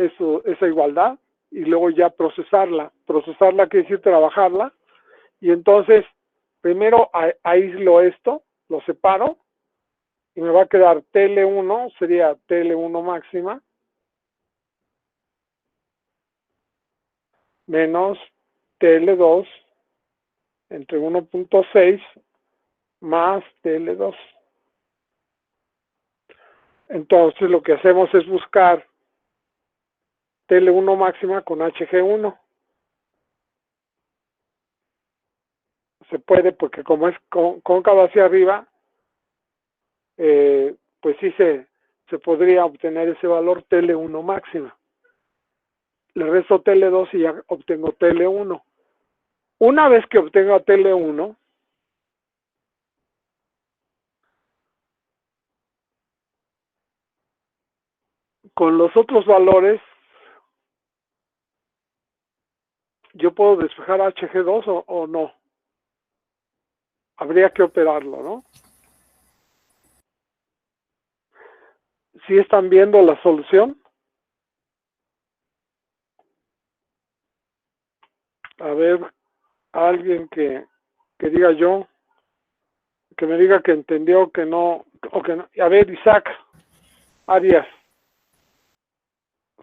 esa igualdad y luego ya procesarla. Procesarla quiere decir trabajarla. Y entonces, primero aíslo esto, lo separo, y me va a quedar TL1, sería TL1 máxima, menos TL2 entre 1.6 más TL2. Entonces lo que hacemos es buscar TL1 máxima con HG1. Se puede porque como es cóncava hacia arriba, pues sí se podría obtener ese valor TL1 máxima. Le resto TL2 y ya obtengo TL1. Una vez que obtenga TL1, con los otros valores, yo puedo despejar HG2 o no. Habría que operarlo, ¿no? ¿Sí están viendo la solución? A ver, alguien que diga yo, que me diga que entendió, que no, o que no. A ver, Isaac, Arias,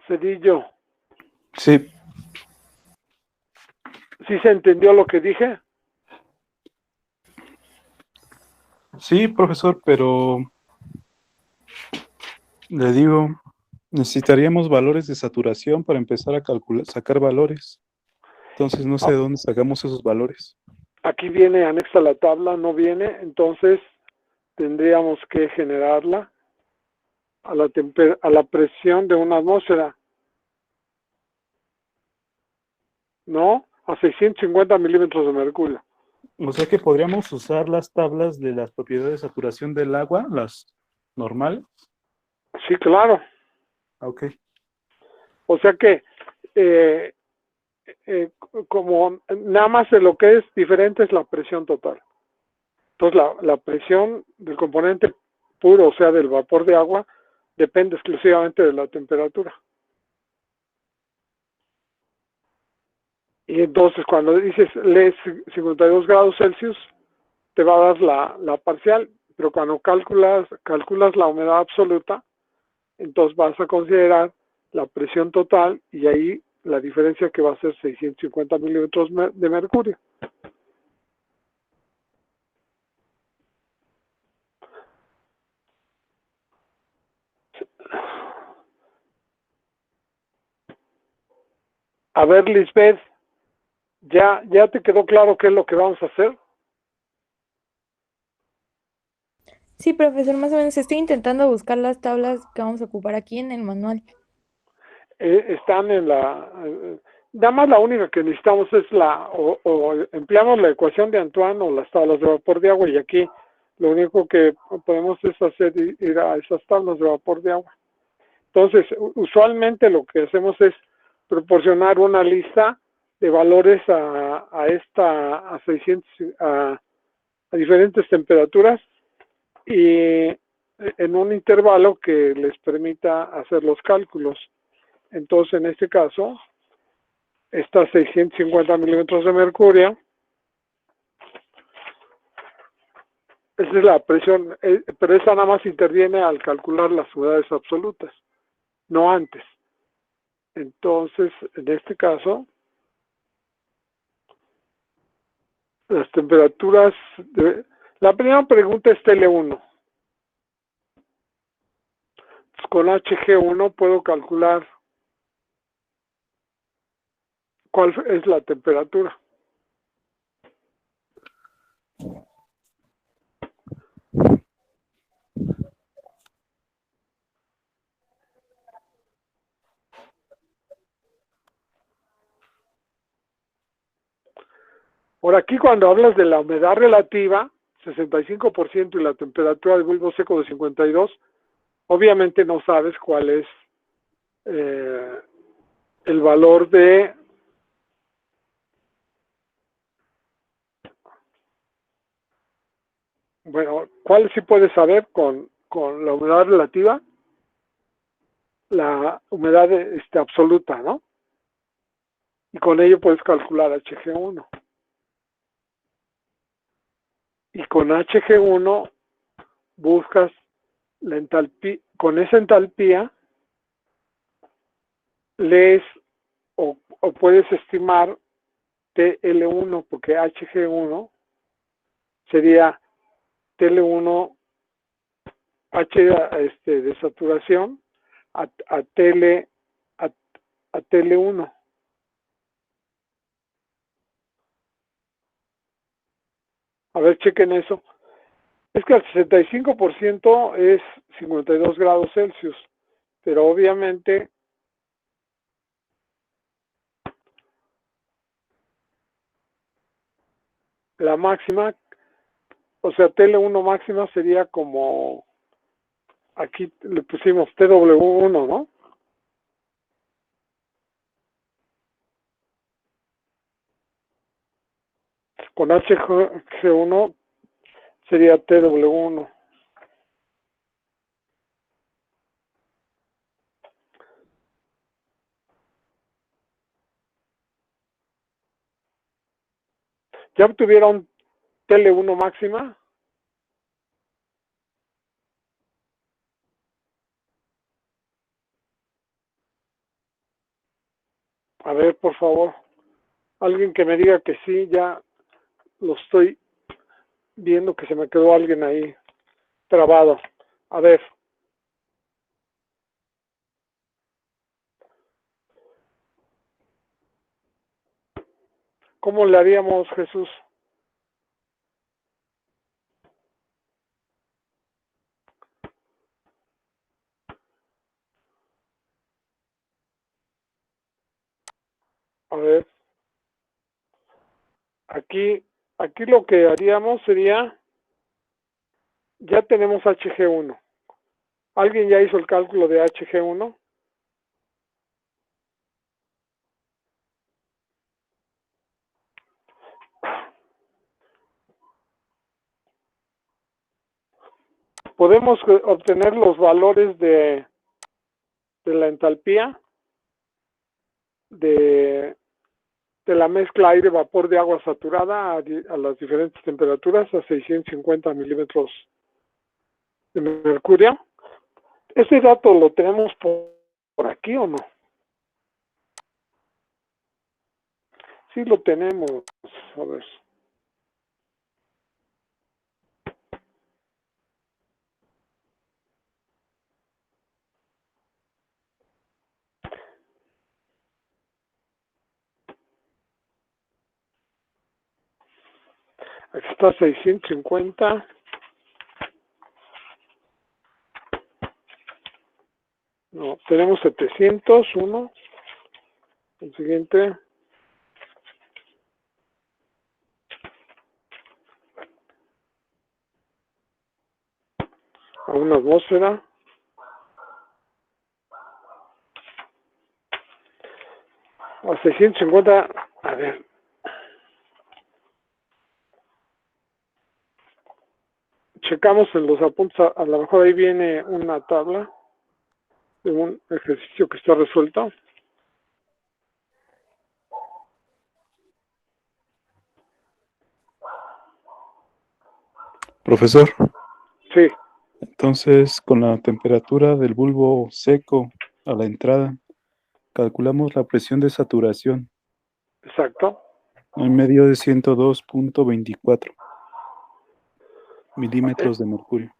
Cedillo, Sí, ¿sí se entendió lo que dije? sí, profesor, pero le digo, necesitaríamos valores de saturación para empezar a calcular, sacar valores. Entonces no sé de dónde sacamos esos valores. Aquí viene anexa la tabla, no viene, entonces tendríamos que generarla a la presión de una atmósfera, ¿no? A 650 milímetros de mercurio. O sea que podríamos usar las tablas de las propiedades de saturación del agua, las normales. Sí, claro. Ok. O sea que como nada más de lo que es diferente es la presión total. Entonces la presión del componente puro, o sea, del vapor de agua, depende exclusivamente de la temperatura. Y entonces cuando dices lees 52 grados Celsius, te va a dar la parcial, pero cuando calculas la humedad absoluta, entonces vas a considerar la presión total y ahí la diferencia que va a ser 650 milímetros de mercurio. A ver, Lisbeth, ¿ya te quedó claro qué es lo que vamos a hacer? Sí, profesor, más o menos estoy intentando buscar las tablas que vamos a ocupar aquí en el manual. Están en nada más la única que necesitamos es o empleamos la ecuación de Antoine o las tablas de vapor de agua, y aquí lo único que podemos es hacer ir a esas tablas de vapor de agua. Entonces, usualmente lo que hacemos es proporcionar una lista de valores a 600, a diferentes temperaturas y en un intervalo que les permita hacer los cálculos. Entonces, en este caso, está 650 milímetros de mercurio. Esa es la presión, pero esa nada más interviene al calcular las humedades absolutas, no antes. Entonces, en este caso, las temperaturas, la primera pregunta es TL1. Con HG1 puedo calcular cuál es la temperatura. Por aquí, cuando hablas de la humedad relativa, 65% y la temperatura del bulbo seco de 52, obviamente no sabes cuál es el valor de Bueno, ¿cuál sí puedes saber con la humedad relativa? La humedad absoluta, ¿no? Y con ello puedes calcular Hg1. Y con Hg1 buscas la entalpía, con esa entalpía lees o puedes estimar TL1, porque Hg1 sería TL1 H de saturación a TL1. A ver, chequen eso. Es que el 65% es 52 grados Celsius, pero obviamente la máxima, o sea, TL1 máxima sería como, aquí le pusimos TW1, ¿no? Con Hg1 sería TW1. ¿Ya obtuvieron TL1 máxima? A ver, por favor, alguien que me diga que sí, ya lo estoy viendo que se me quedó alguien ahí trabado. A ver. ¿Cómo le haríamos, Jesús? A ver. Aquí lo que haríamos sería, ya tenemos Hg1. ¿Alguien ya hizo el cálculo de Hg1? Podemos obtener los valores de la entalpía de la mezcla aire-vapor de agua saturada a las diferentes temperaturas, a 650 milímetros de mercurio. ¿Ese dato lo tenemos por aquí o no? Sí lo tenemos. A ver. Aquí está 650. No, tenemos 701. El siguiente. A una atmósfera. A 650. A ver. Checamos en los apuntes. A lo mejor ahí viene una tabla de un ejercicio que está resuelto. Profesor, Sí, entonces con la temperatura del bulbo seco a la entrada, calculamos la presión de saturación exacto. en medio de 102.24 milímetros de mercurio.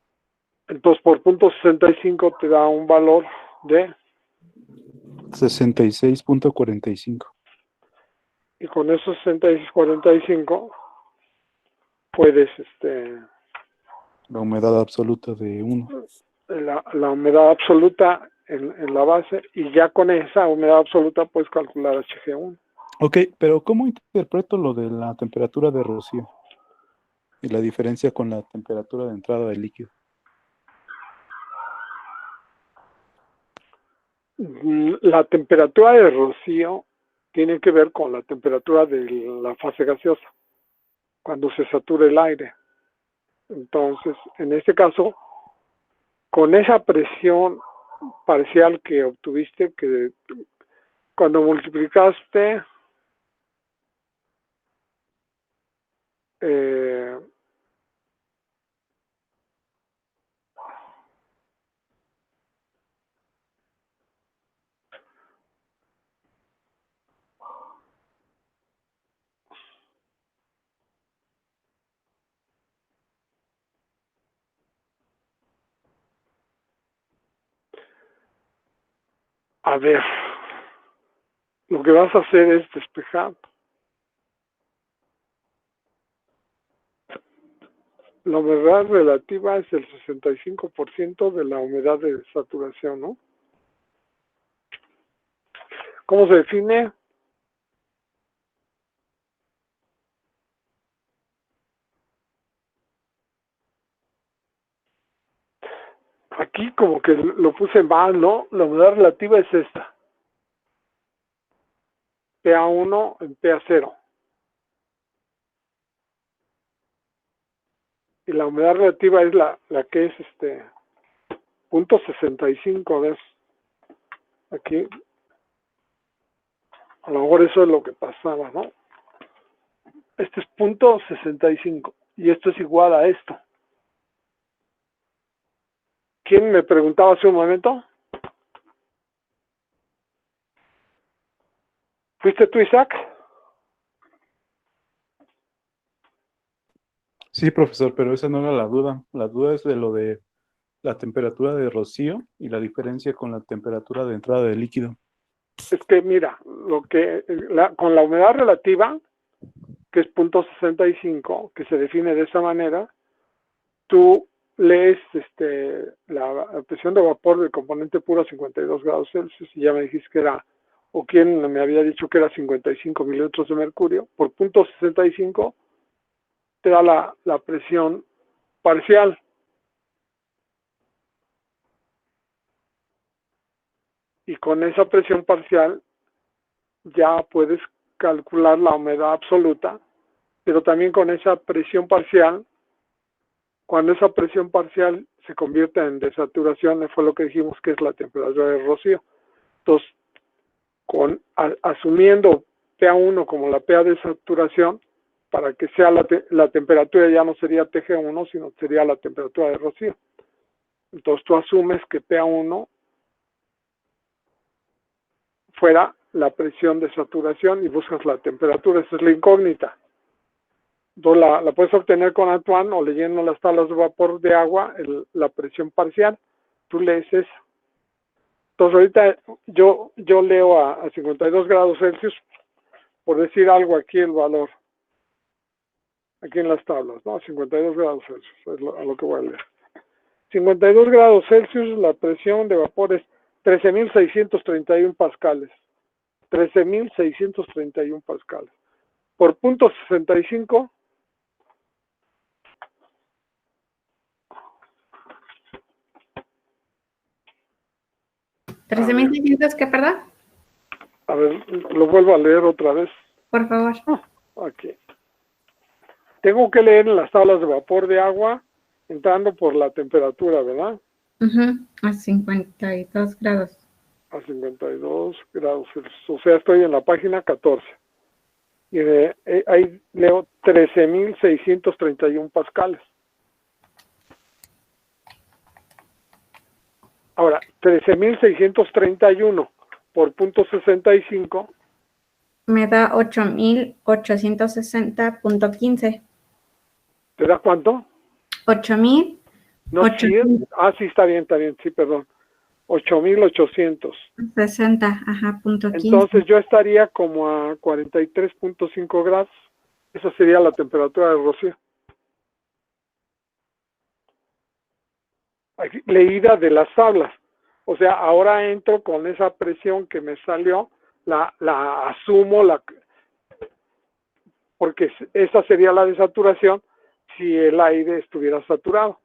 Entonces por punto 65 te da un valor de, 66.45. y con esos 66.45 puedes La humedad absoluta de 1. la humedad absoluta en la base, y ya con esa humedad absoluta puedes calcular Hg1. Ok, pero ¿cómo interpreto lo de la temperatura de rocío y la diferencia con la temperatura de entrada del líquido? La temperatura de rocío tiene que ver con la temperatura de la fase gaseosa, cuando se satura el aire. Entonces, en este caso, con esa presión parcial que obtuviste, que cuando multiplicaste a ver, lo que vas a hacer es despejar. La humedad relativa es el 65% de la humedad de saturación, ¿no? ¿Cómo se define? Aquí como que lo puse mal, ¿no? La humedad relativa es esta. PA1 en PA0. Y la humedad relativa es la que es punto 65, ¿ves? Aquí, a lo mejor eso es lo que pasaba, ¿no? Este es punto 65 y esto es igual a esto. ¿Quién me preguntaba hace un momento? ¿Fuiste tú, Isaac? Sí, profesor, pero esa no era la duda. La duda es de lo de la temperatura de rocío y la diferencia con la temperatura de entrada de líquido. Es que mira, con la humedad relativa, que es punto 65, que se define de esa manera, tú lees la presión de vapor del componente puro a 52 grados Celsius y ya me dijiste que era, o quién me había dicho que era 55 mililitros de mercurio, por punto 65 te da la presión parcial. Y con esa presión parcial ya puedes calcular la humedad absoluta, pero también con esa presión parcial, cuando esa presión parcial se convierte en desaturación, fue lo que dijimos que es la temperatura de rocío. Entonces, asumiendo PA1 como la PA de saturación, para que sea la temperatura ya no sería TG1, sino sería la temperatura de rocío. Entonces tú asumes que PA1 fuera la presión de saturación y buscas la temperatura, esa es la incógnita. Entonces la puedes obtener con Antoine o leyendo las tablas de vapor de agua, la presión parcial, tú lees eso. Entonces ahorita yo leo a 52 grados Celsius, por decir algo aquí el valor, aquí en las tablas, ¿no? 52 grados Celsius, es a lo que voy a leer. 52 grados Celsius, la presión de vapor es 13.631 pascales. 13.631 pascales. Por punto 65, ¿13.600 qué, perdón? a ver, lo vuelvo a leer otra vez. Por favor. Aquí. Tengo que leer en las tablas de vapor de agua entrando por la temperatura, ¿verdad? A 52 grados. A 52 grados Celsius. O sea, estoy en la página 14. Y ahí leo 13.631 pascales. Ahora, 13.631 por punto 65. Me da 8.860.15. ¿Te da cuánto? 8.000. No, sí, sí, está bien, sí, perdón. 8.800. 60, ajá, punto 15. Entonces yo estaría como a 43.5 grados. Esa sería la temperatura de rocío. Aquí, leída de las tablas. O sea, ahora entro con esa presión que me salió, la asumo, porque esa sería la desaturación si el aire estuviera saturado.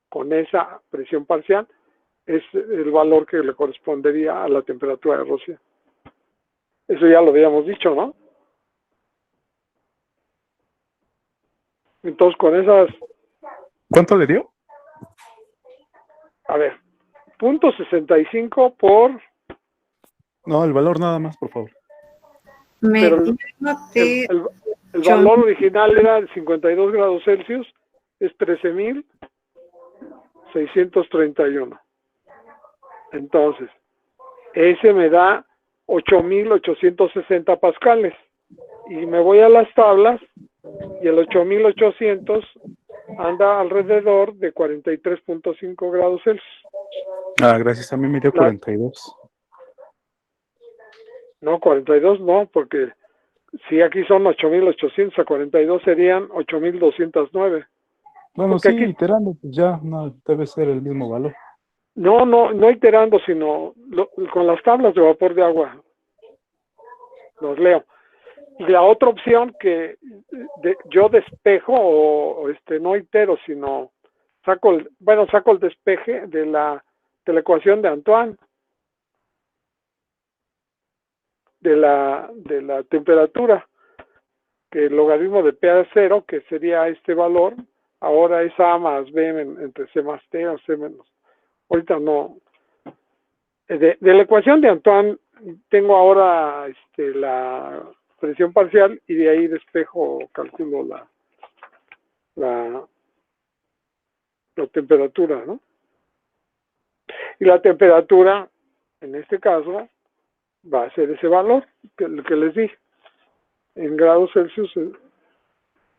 Con esa presión parcial es el valor que le correspondería a la temperatura de rocío. Eso ya lo habíamos dicho, ¿no? Entonces, con esas ¿Cuánto le dio? A ver, 0.65 por... No, el valor nada más, por favor. Me Pero dio de el valor original era de 52 grados Celsius, es 13.631. Entonces, ese me da 8.860 pascales. Y me voy a las tablas y el 8.800 anda alrededor de 43.5 grados Celsius. Ah, gracias, a mí me dio 42. No, 42 no, porque si aquí son 8.800 a 42 serían 8.209. Bueno, Porque sí, aquí, iterando, pues ya no debe ser el mismo valor. no iterando, sino con las tablas de vapor de agua. Los leo. Y la otra opción que yo despejo o no itero, sino saco el despeje de la ecuación de Antoine, de la temperatura, que el logaritmo de P a 0, que sería este valor, ahora es A más B entre C más T o C menos. Ahorita no. De la ecuación de Antoine tengo ahora la presión parcial y de ahí despejo, calculo la temperatura, ¿no? Y la temperatura, en este caso, va a ser ese valor que les di. En grados Celsius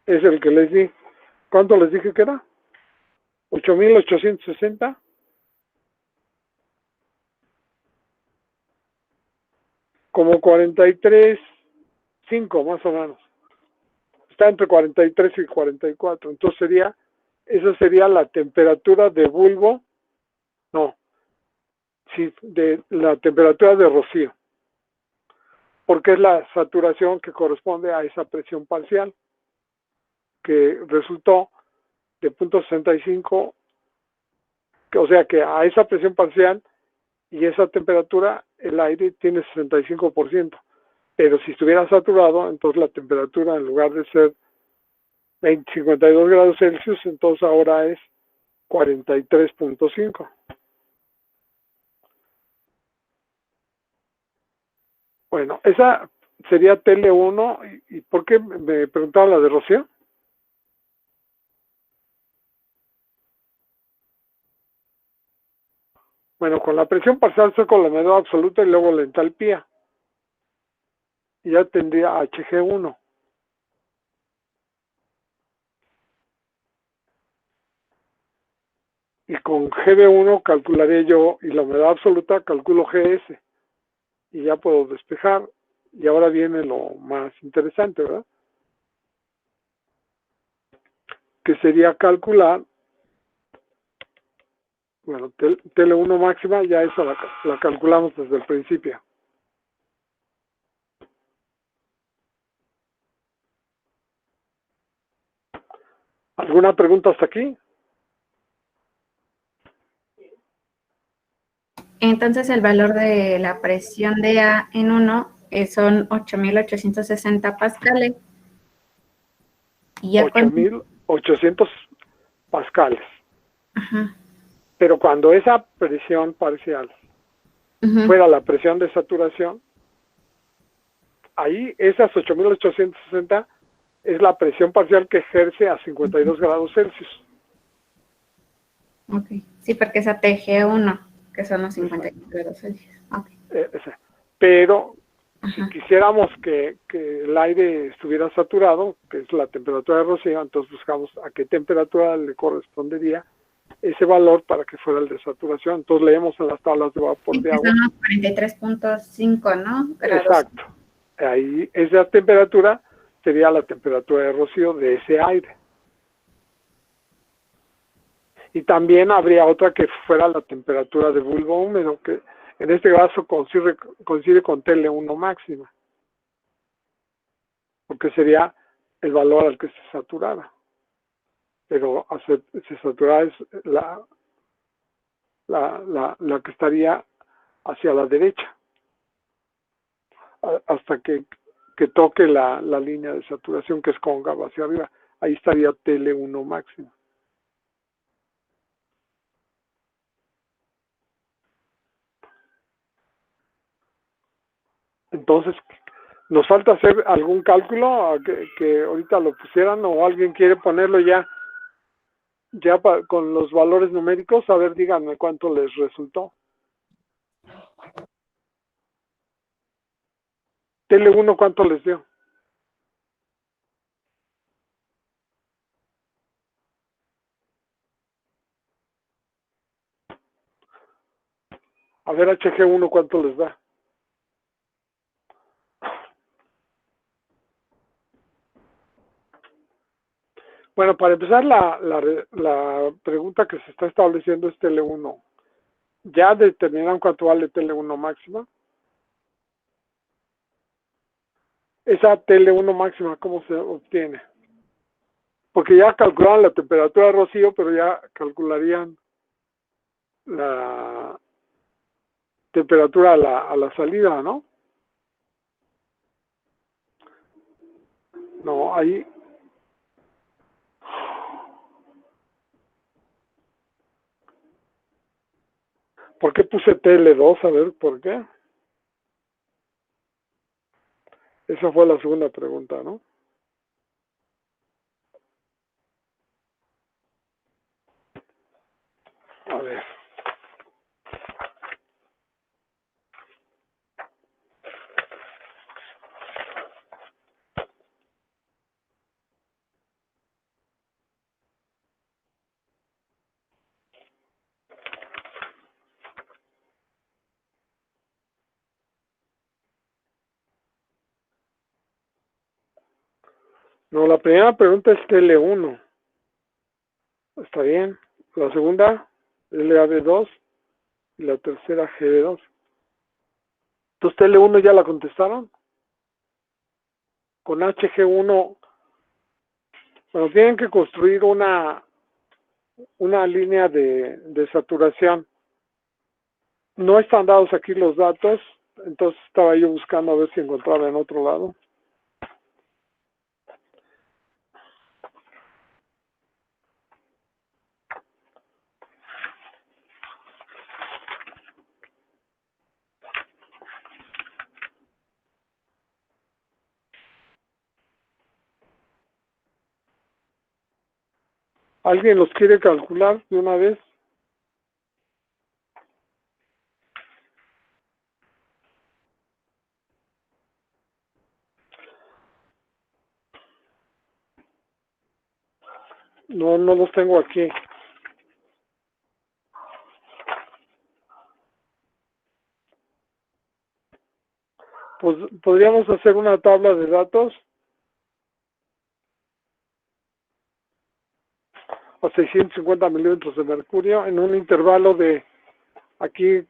es el que les di. ¿Cuánto les dije que era? 8.860. Como 43.5 más o menos. Está entre 43 y 44. Entonces esa sería la temperatura de bulbo. No. Sí, de la temperatura de rocío. Porque es la saturación que corresponde a esa presión parcial, que resultó de 0.65, o sea que a esa presión parcial y esa temperatura el aire tiene 65%, pero si estuviera saturado, entonces la temperatura en lugar de ser 52 grados Celsius, entonces ahora es 43.5. Bueno, esa sería TL1. ¿Y por qué me preguntaba la de Rocío? Bueno, con la presión parcial saco la humedad absoluta y luego la entalpía. Y ya tendría Hg1. Y con Gb1 calcularé yo, y la humedad absoluta calculo Gs. Y ya puedo despejar. Y ahora viene lo más interesante, ¿verdad? Que sería calcular, bueno, TL1 máxima, ya esa la calculamos desde el principio. ¿Alguna pregunta hasta aquí? Entonces el valor de la presión de A en 1 son 8.860 pascales. Y ya 8.800 pascales. Ajá. Pero cuando esa presión parcial fuera la presión de saturación, ahí esas 8.860 es la presión parcial que ejerce a 52 grados Celsius. Ok, sí, porque es a TG1, que son los 52 grados Celsius. Okay. Pero si quisiéramos que el aire estuviera saturado, que es la temperatura de rocío, entonces buscamos a qué temperatura le correspondería ese valor para que fuera el de saturación. Entonces leemos en las tablas de vapor de agua. Son 43.5, ¿no? Grados. Exacto. Ahí esa temperatura sería la temperatura de rocío de ese aire. Y también habría otra que fuera la temperatura de bulbo húmedo, que en este caso coincide con TL1 máxima, porque sería el valor al que se saturara. Pero se saturara es la que estaría hacia la derecha, hasta que toque la línea de saturación, que es cóncava hacia arriba. Ahí estaría TL1 máxima. Entonces, nos falta hacer algún cálculo que ahorita lo pusieran o alguien quiere ponerlo ya con los valores numéricos. A ver, díganme cuánto les resultó. TL1, ¿cuánto les dio? A ver, HG1, ¿cuánto les da? Bueno, para empezar, la pregunta que se está estableciendo es TL1. ¿Ya determinaron cuánto vale TL1 máxima? Esa TL1 máxima, ¿cómo se obtiene? Porque ya calcularon la temperatura de rocío, pero ya calcularían la temperatura a la salida, ¿no? No, ahí. ¿Por qué puse TL2? A ver, ¿por qué? Esa fue la segunda pregunta, ¿no? A ver. No, la primera pregunta es TL1. Está bien. La segunda, LAB2. Y la tercera, GB2. Entonces, TL1 ya la contestaron. Con HG1, bueno, tienen que construir una línea de saturación. No están dados aquí los datos, entonces estaba yo buscando a ver si encontraba en otro lado. ¿Alguien los quiere calcular de una vez? No, no los tengo aquí. Pues podríamos hacer una tabla de datos a 650 milímetros de mercurio en un intervalo de aquí.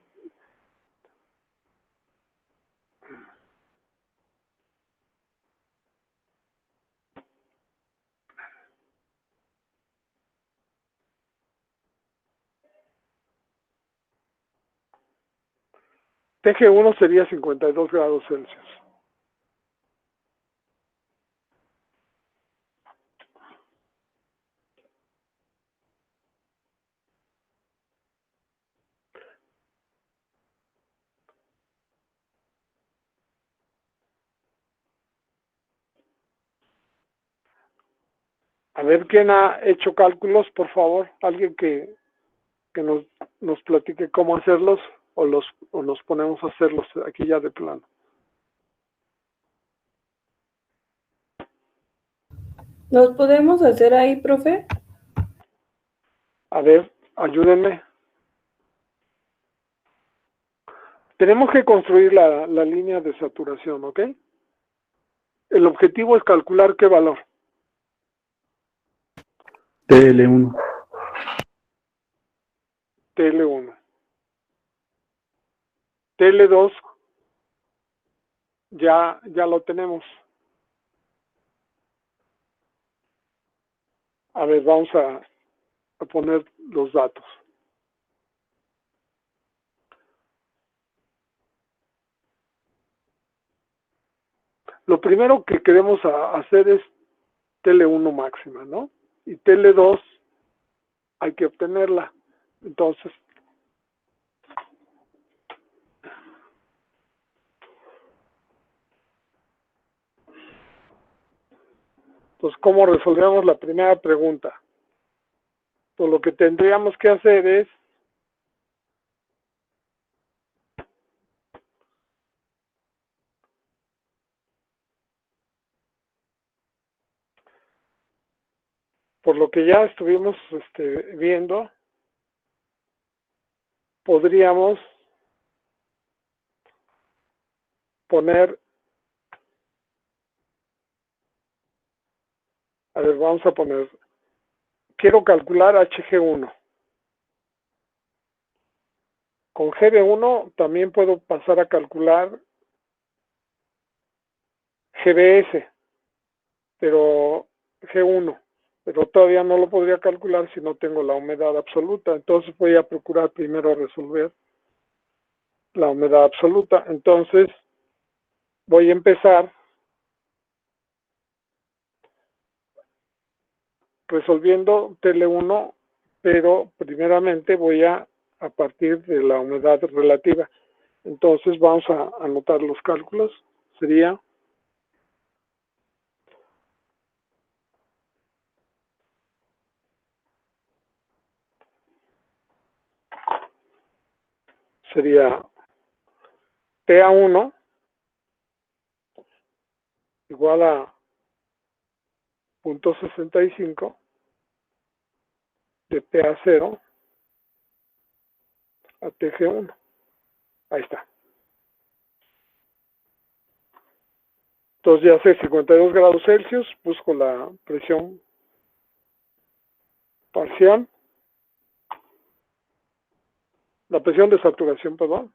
TG1 sería 52 grados Celsius. A ver, ¿quién ha hecho cálculos, por favor? Alguien que nos platique cómo hacerlos o nos ponemos a hacerlos aquí ya de plano. ¿Los podemos hacer ahí, profe? A ver, ayúdenme. Tenemos que construir la línea de saturación, ¿ok? El objetivo es calcular qué valor. TL1. TL1. TL2 ya lo tenemos. A ver, vamos a poner los datos. Lo primero que queremos hacer es TL1 máxima, ¿no? Y TL2 hay que obtenerla. Entonces, Entonces, ¿cómo resolvemos la primera pregunta? Pues lo que tendríamos que hacer es por lo que ya estuvimos viendo, podríamos poner, a ver, vamos a poner, quiero calcular HG1. Con GB1 también puedo pasar a calcular GBS, pero G1, pero todavía no lo podría calcular si no tengo la humedad absoluta. Entonces voy a procurar primero resolver la humedad absoluta. Entonces voy a empezar resolviendo TL1, pero primeramente voy a partir de la humedad relativa. Entonces vamos a anotar los cálculos. Sería PA1 igual a 0.65 de PA0 a TG1. Ahí está. Entonces ya sé 52 grados Celsius, busco la presión parcial, la presión de saturación, perdón.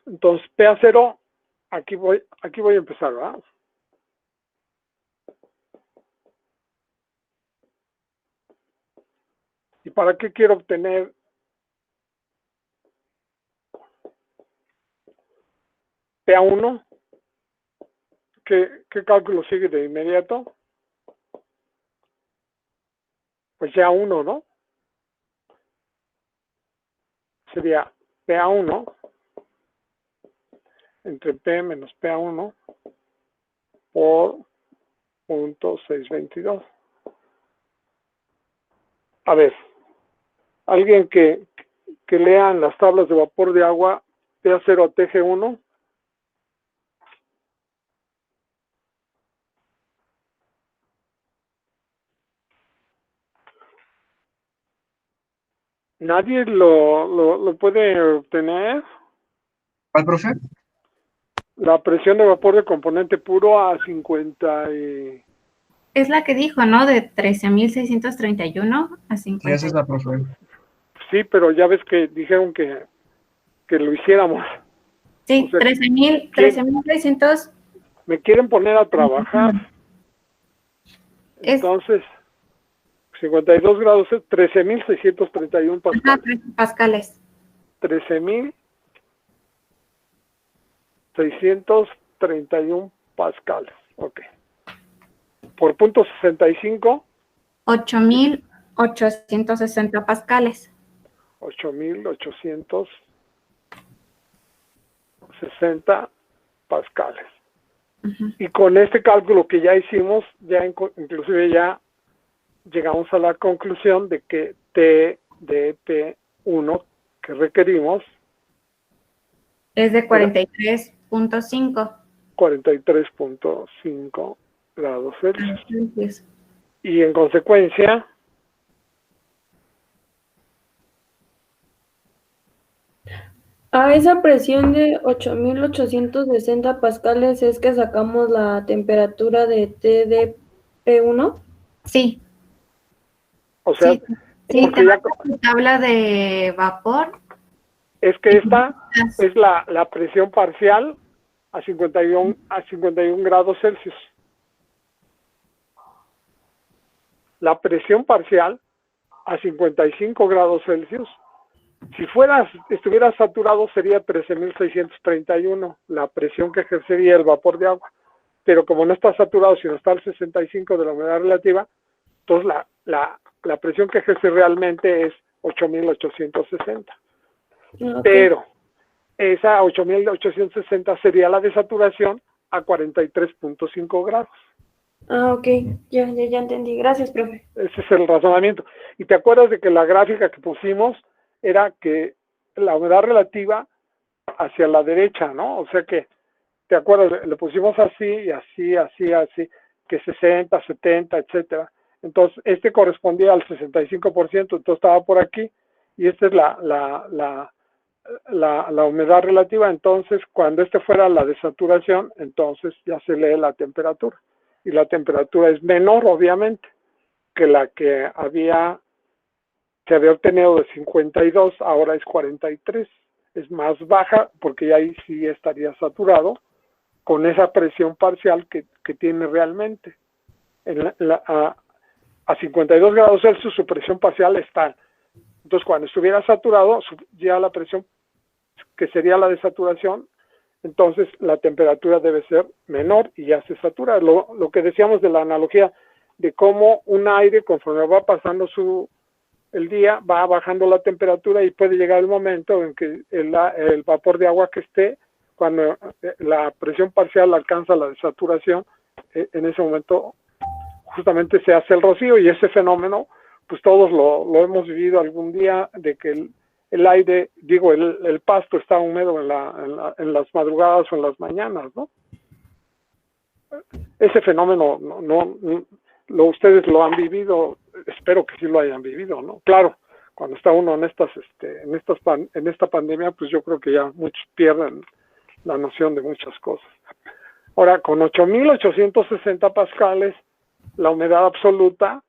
Entonces, PA0, aquí voy a empezar, ¿verdad? ¿Y para qué quiero obtener PA1? ¿Qué cálculo sigue de inmediato? Pues ya 1, ¿no? Sería PA1 entre P menos PA1 por 0.622. A ver, alguien que lean las tablas de vapor de agua PA0 a TG1. ¿Nadie lo puede obtener? ¿Cuál, profe? La presión de vapor de componente puro a 50 y... Es la que dijo, ¿no? De 13.631 a Sí, esa es 50. la profe. Sí, pero ya ves que dijeron que lo hiciéramos. Sí, O sea, 13.300. me quieren poner a trabajar. Es- Entonces, 52 grados es 13.631 Ajá, pascales. 13 pascales. 13.631 pascales. Ok. Por punto 65, 8.860 pascales. 8.860 pascales. Ujú. Y con este cálculo que ya hicimos, ya inclusive ya llegamos a la conclusión de que T de P1 que requerimos Es de 43.5 43.5 grados Celsius. Celsius. Y en consecuencia, A esa presión de 8.860 pascales es que sacamos la temperatura de TdP1. Sí, o sea, sí, sí, te porque ya mando tu tabla de vapor. es que esta es la presión parcial a 51 grados Celsius. La presión parcial a 55 grados Celsius Si estuvieras saturado sería 13.631 la presión que ejercería el vapor de agua, pero como no está saturado, sino está al 65 de la humedad relativa, entonces la presión que ejerce realmente es 8.860. Ok. Pero esa 8.860 sería la de saturación a 43.5 grados. Ah, ok, ya entendí. Gracias, profe. Ese es el razonamiento. Y te acuerdas de que la gráfica que pusimos era que la humedad relativa hacia la derecha, ¿no? O sea que, ¿te acuerdas? Le pusimos así y así, que 60, 70, etcétera. Entonces, este correspondía al 65%, entonces estaba por aquí, y esta es la humedad relativa. Entonces, cuando este fuera la de saturación, entonces ya se lee la temperatura. Y la temperatura es menor, obviamente, que la que se había obtenido de 52, ahora es 43. Es más baja porque ya ahí sí estaría saturado con esa presión parcial que tiene realmente. A 52 grados Celsius su presión parcial está. Entonces, cuando estuviera saturado, ya la presión que sería la de saturación, entonces la temperatura debe ser menor y ya se satura. Lo que decíamos de la analogía de cómo un aire, conforme va pasando el día, va bajando la temperatura y puede llegar el momento en que el vapor de agua que esté, cuando la presión parcial alcanza la de saturación, en ese momento justamente se hace el rocío, y ese fenómeno, pues todos lo hemos vivido algún día, de que el aire, el pasto está húmedo en las madrugadas o en las mañanas, ¿no? Ese fenómeno ustedes lo han vivido, espero que sí lo hayan vivido, ¿no? Claro, cuando está uno en esta pandemia, pues yo creo que ya muchos pierden la noción de muchas cosas. Ahora, con 8.860 pascales, la humedad absoluta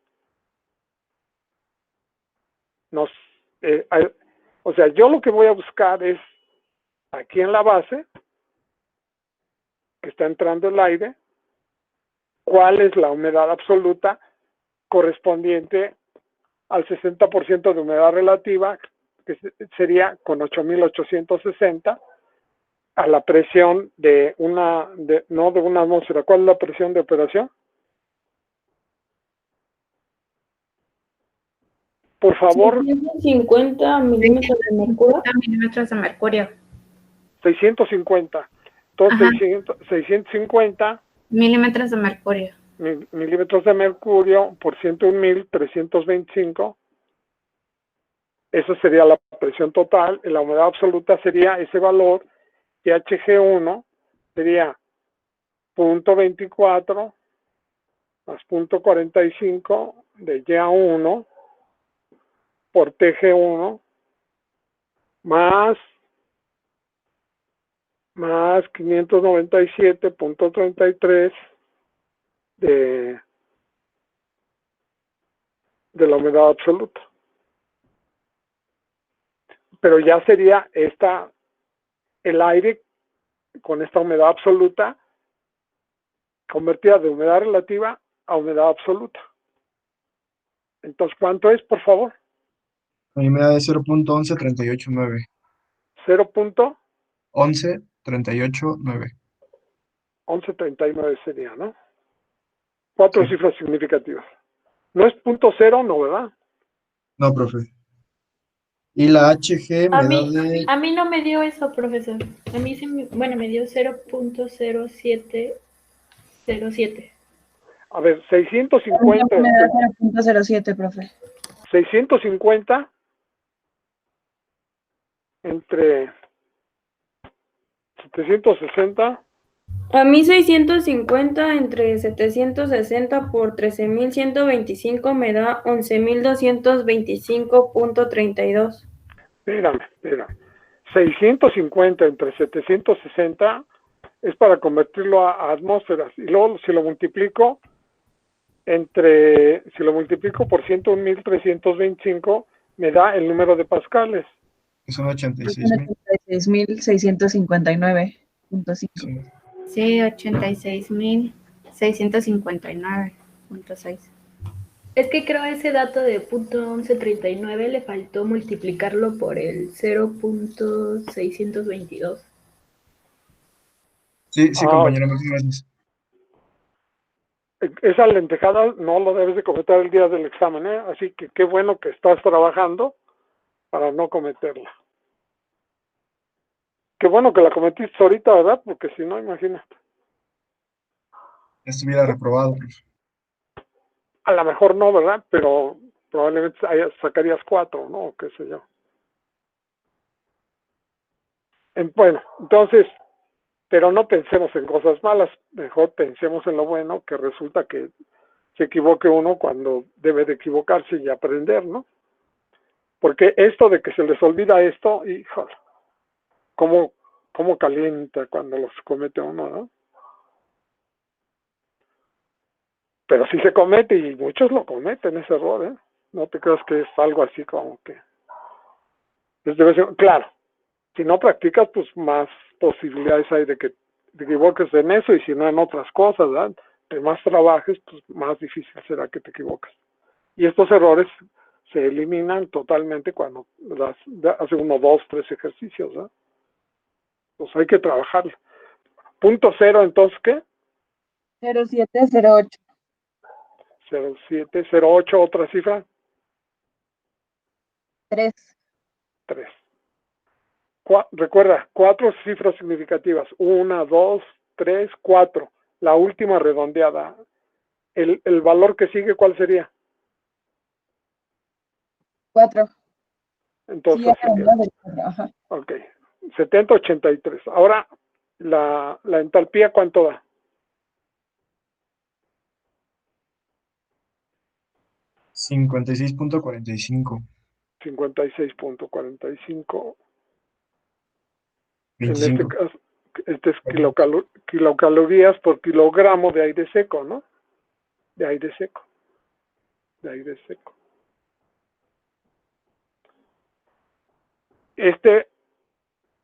o sea, yo lo que voy a buscar es aquí en la base, que está entrando el aire, cuál es la humedad absoluta correspondiente al 60% de humedad relativa, que sería con 8.860, a la presión no de una atmósfera. ¿Cuál es la presión de operación? Por favor. 650 milímetros de mercurio. 650 milímetros de mercurio. 650. Entonces, 650 milímetros de mercurio. Milímetros de mercurio por 101.325. Esa sería la presión total. La humedad absoluta sería ese valor, y Hg1 sería 0.24 más 0.45 de Ya1 por Tg1 más 597.33 de la humedad absoluta. Pero ya sería el aire con esta humedad absoluta convertida de humedad relativa a humedad absoluta. Entonces, ¿cuánto es, por favor? A mí me da de 0.11389. 0.11389 11389. sería, ¿no? 4 Sí. cifras significativas. No es 0.0, no, ¿verdad? No, profe. Y la Hg me da de... A mí no me dio eso, profesor. A mí sí, me dio 0.0707. A ver, 650. Me da 0.07, profe. 650 entre 760. A mí 650 entre 760 por 13.125 me da 11.225.32. Espérame. 650 entre 760 es para convertirlo a atmósferas. Y luego, si lo multiplico por 101.325, me da el número de pascales. Que son 86.000. 86.659.5. Sí, 86.659.6. Es que creo ese dato de .1139 le faltó multiplicarlo por el 0.622. Sí, sí, Ah, compañero, muchas gracias. esa lentejada no lo debes de cometer el día del examen, ¿eh? Así que qué bueno que estás trabajando para no cometerla. Qué bueno que la cometiste ahorita, ¿verdad? Porque si no, imagínate. Estuviera reprobado, profe. A lo mejor no, ¿verdad? Pero probablemente sacarías 4, ¿no? O qué sé yo. Bueno, entonces, pero no pensemos en cosas malas, mejor pensemos en lo bueno, que resulta que se equivoque uno cuando debe de equivocarse y aprender, ¿no? Porque esto de que se les olvida esto, híjole, cómo, cómo calienta cuando los comete uno, ¿no? Pero sí se comete y muchos lo cometen ese error, ¿eh? No te creas que es algo así como que... Pues debe ser, claro, si no practicas, pues más posibilidades hay de que te equivoques en eso y si no en otras cosas, ¿verdad? De más trabajes, pues más difícil será que te equivoques. Y estos errores se eliminan totalmente cuando hace 1, 2, 3 ejercicios, ¿verdad? Pues hay que trabajar. Punto cero, entonces, ¿qué? 0708. 07, 08, otra cifra. 3. 3. Recuerda, 4 cifras significativas. 1, 2, 3, 4. La última redondeada. El valor que sigue, ¿cuál sería? 4. Entonces Sí, así era queda. uno del 4. Ajá. Ok. 7083. Ahora, la entalpía, ¿cuánto da? 56.45. 56.45. En este 25. caso, este es kilocalorías por kilogramo de aire seco, ¿no? De aire seco. De aire seco. Este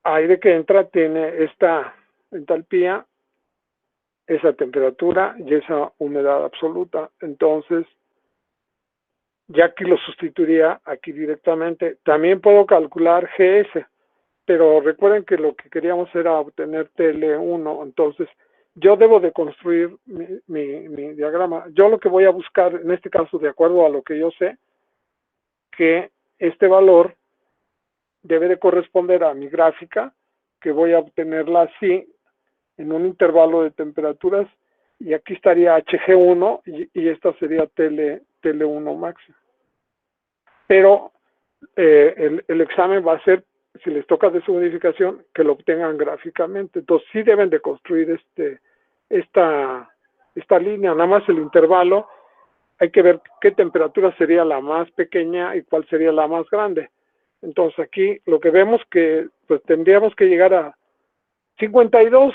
aire que entra tiene esta entalpía, esa temperatura y esa humedad absoluta. Entonces, ya aquí lo sustituiría aquí directamente. También puedo calcular GS, pero recuerden que lo que queríamos era obtener TL1, entonces yo debo de construir mi diagrama. Yo lo que voy a buscar, en este caso, de acuerdo a lo que yo sé, que este valor debe de corresponder a mi gráfica, que voy a obtenerla así, en un intervalo de temperaturas, y aquí estaría HG1 y esta sería TL1 máximo. Pero el examen va a ser, si les toca de su modificación, que lo obtengan gráficamente. Entonces sí deben de construir esta línea, nada más el intervalo, hay que ver qué temperatura sería la más pequeña y cuál sería la más grande. Entonces aquí lo que vemos que pues tendríamos que llegar a 52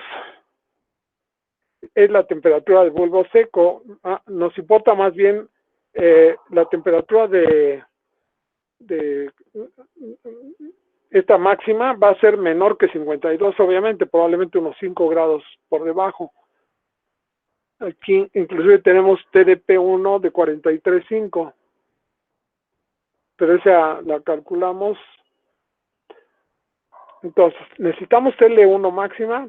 es la temperatura del bulbo seco. Nos importa más bien la temperatura de esta máxima va a ser menor que 52, obviamente, probablemente unos 5 grados por debajo. Aquí inclusive tenemos TDP1 de 43.5, pero esa la calculamos. Entonces, necesitamos TL1 máxima,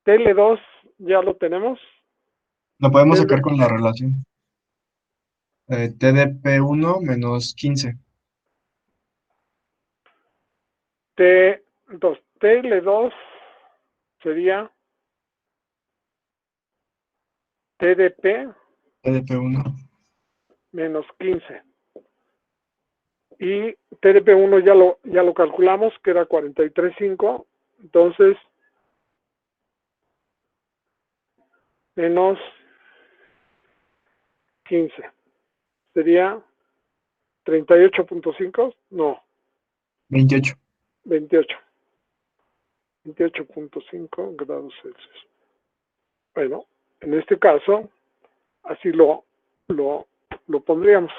TL2 ya lo tenemos. Lo podemos sacar con la relación. TDP1 menos 15. Entonces, TL2 sería TDP TDP1. menos 15. Y TDP1 ya lo calculamos, que era 43.5. Entonces, menos 15. Sería 38.5. No, 28. 28. 28.5 grados Celsius. Bueno, en este caso, así lo pondríamos.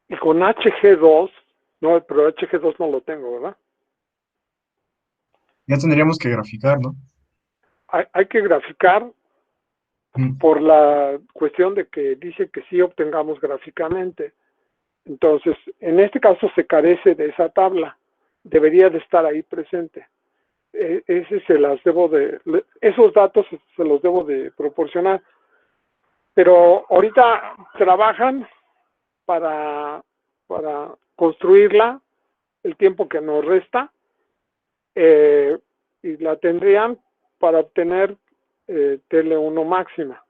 Y con HG2, no, pero HG2 no lo tengo, ¿verdad? Ya tendríamos que graficar, ¿no? Hay que graficar por la cuestión de que dice que sí obtengamos gráficamente. Entonces, en este caso se carece de esa tabla. Debería de estar ahí presente. Esos datos se los debo de proporcionar. Pero ahorita trabajan para construirla el tiempo que nos resta, y la tendrían para obtener TL1 máxima.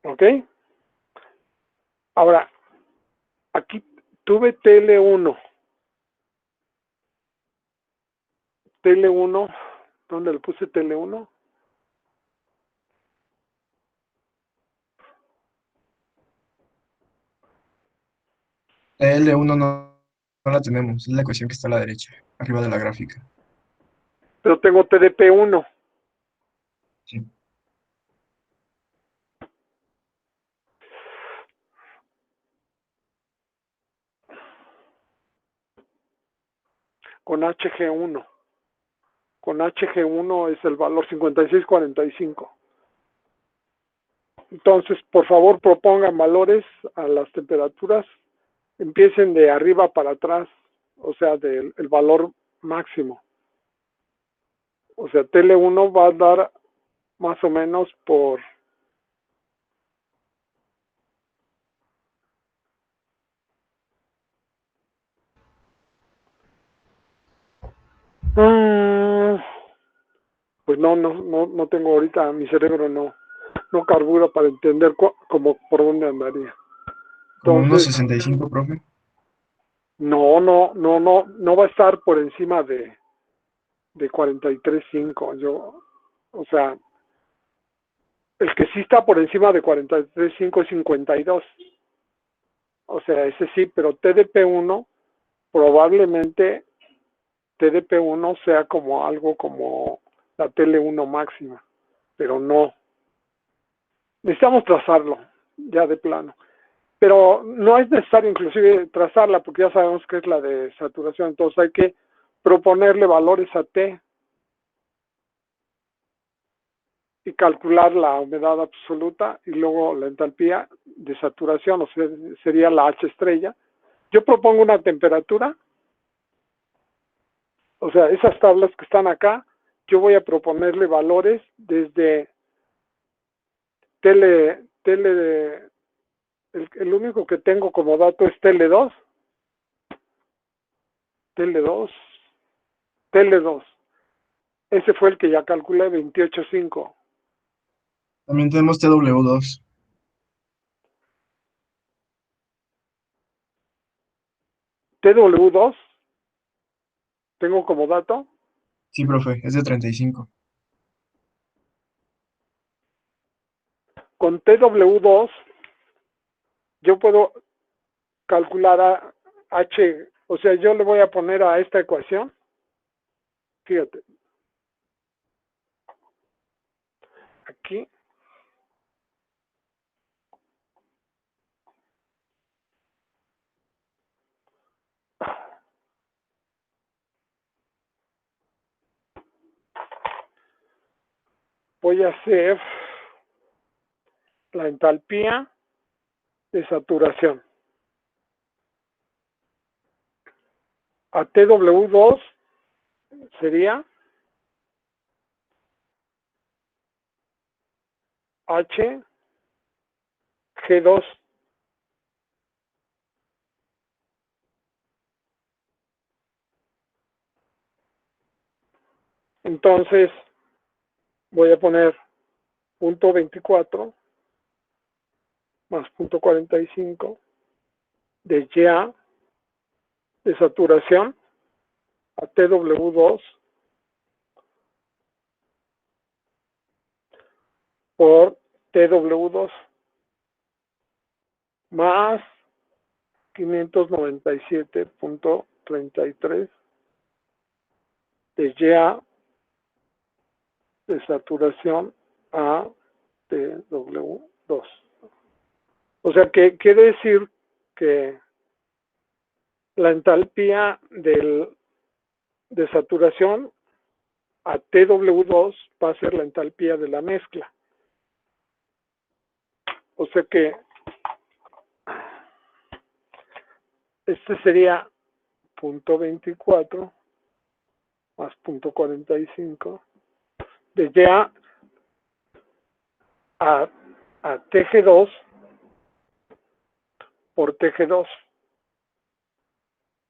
¿Ok? Ahora, aquí tuve TL1. TL1, ¿dónde le puse TL1? L1 no la tenemos, es la ecuación que está a la derecha, arriba de la gráfica. Pero tengo TDP1. Sí. Con HG1. Con HG1 es el valor 5645. Entonces, por favor, propongan valores a las temperaturas. Empiecen de arriba para atrás, o sea, del el valor máximo. O sea, TL1 va a dar más o menos por... pues no tengo ahorita, mi cerebro no carbura para entender como por dónde andaría. Como unos Entonces, 65, profe. no va a estar por encima de 43.5. O sea, el que sí está por encima de 43.5 es 52. O sea, ese sí, pero TDP1, probablemente TDP1 sea como algo como la TL1 máxima, pero no. Necesitamos trazarlo, ya de plano. Pero no es necesario inclusive trazarla, porque ya sabemos que es la de saturación, entonces hay que proponerle valores a T y calcular la humedad absoluta y luego la entalpía de saturación, o sea, sería la H estrella. Yo propongo una temperatura, o sea, esas tablas que están acá, yo voy a proponerle valores desde el único que tengo como dato es TL2, TL2. Ese fue el que ya calculé, 28.5. También tenemos TW2. TW2, tengo como dato. Sí, profe, es de 35. Con TW2, yo puedo calcular a H, o sea, yo le voy a poner a esta ecuación, fíjate, aquí, voy a hacer la entalpía de saturación. A TW2 sería HG2. Entonces, voy a poner punto 24 más punto 45 de YA de saturación a TW2 por TW2 más 597.33 de YA de saturación a TW2. O sea, que quiere decir que la entalpía de saturación a TW2 va a ser la entalpía de la mezcla. O sea que este sería 0.24 más 0.45 de ya a TG2 por TG2.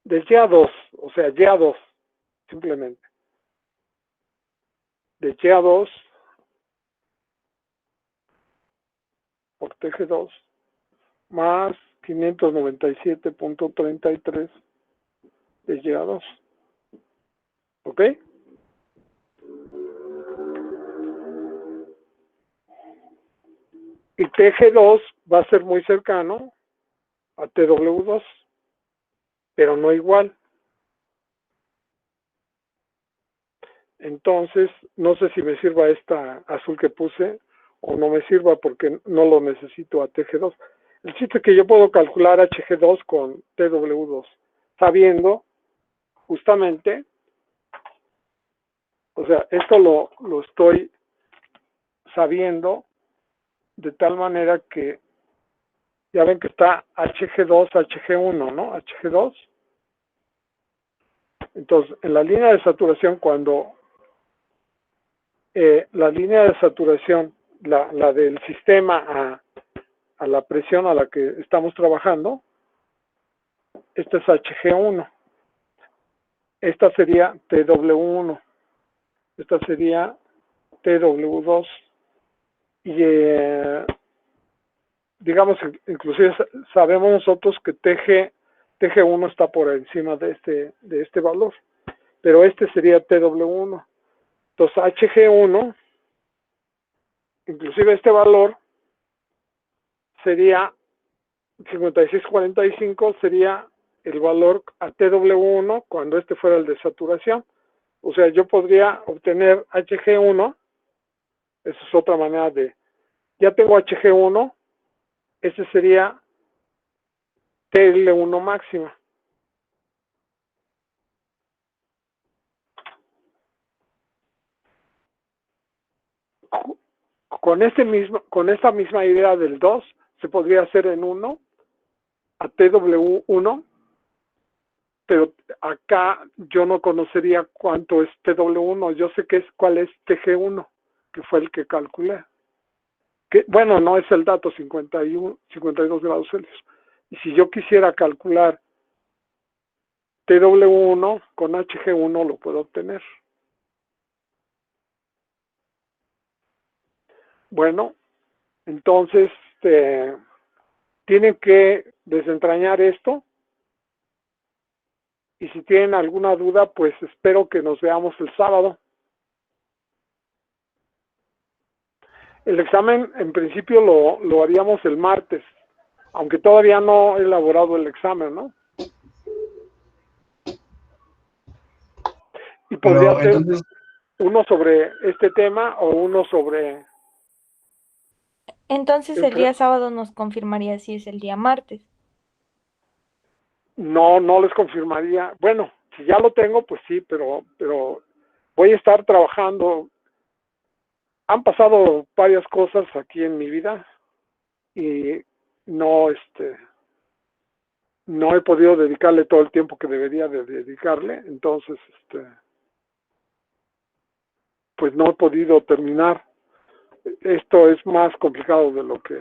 De Y2, o sea, Y2, simplemente. De Y2 por TG2 más 597.33 de Y2. ¿Ok? Y TG2 va a ser muy cercano a TW2, pero no igual. Entonces, no sé si me sirva esta azul que puse o no me sirva porque no lo necesito a TG2. El chiste es que yo puedo calcular HG2 con TW2, sabiendo justamente, o sea, esto lo estoy sabiendo de tal manera que ya ven que está HG2, HG1, ¿no? HG2. Entonces, en la línea de saturación, cuando la línea de saturación, la del sistema a la presión a la que estamos trabajando, esta es HG1, esta sería TW1, esta sería TW2, y digamos, inclusive sabemos nosotros que TG1 está por encima de este valor, pero este sería TW1. Entonces HG1, inclusive este valor sería 5645, sería el valor a TW1 cuando este fuera el de saturación. O sea, yo podría obtener HG1, esa es otra manera ya tengo HG1, ese sería TL1 máxima. Con esta misma idea del 2, se podría hacer en 1 a TW1, pero acá yo no conocería cuánto es TW1, yo sé cuál es TG1, que fue el que calculé. Bueno, no es el dato 52 grados Celsius. Y si yo quisiera calcular TW1 con HG1 lo puedo obtener. Bueno, entonces tienen que desentrañar esto. Y si tienen alguna duda, pues espero que nos veamos el sábado. El examen, en principio, lo haríamos el martes, aunque todavía no he elaborado el examen, ¿no? Y podría ser entonces uno sobre este tema o uno sobre... Entonces el día sábado nos confirmaría si es el día martes. No les confirmaría. Bueno, si ya lo tengo, pues sí, pero voy a estar trabajando. Han pasado varias cosas aquí en mi vida y no he podido dedicarle todo el tiempo que debería de dedicarle, entonces pues no he podido terminar. Esto es más complicado de lo que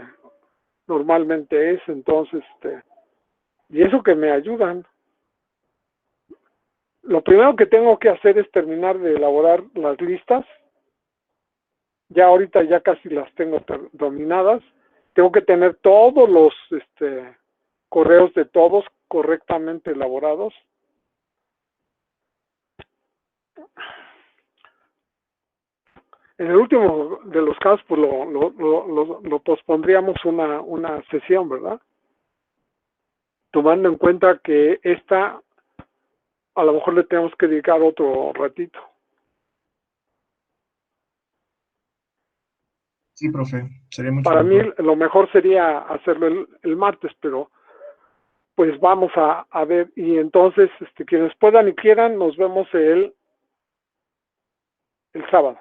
normalmente es, entonces y eso que me ayudan. Lo primero que tengo que hacer es terminar de elaborar las listas. Ya ahorita ya casi las tengo dominadas. Tengo que tener todos los correos de todos correctamente elaborados. En el último de los casos, pues lo pospondríamos una sesión, ¿verdad? Tomando en cuenta que esta a lo mejor le tenemos que dedicar otro ratito. Sí, profe, sería mucho Para mí mejor. lo mejor sería hacerlo el martes, pero pues vamos a ver. Y entonces, quienes puedan y quieran, nos vemos el sábado.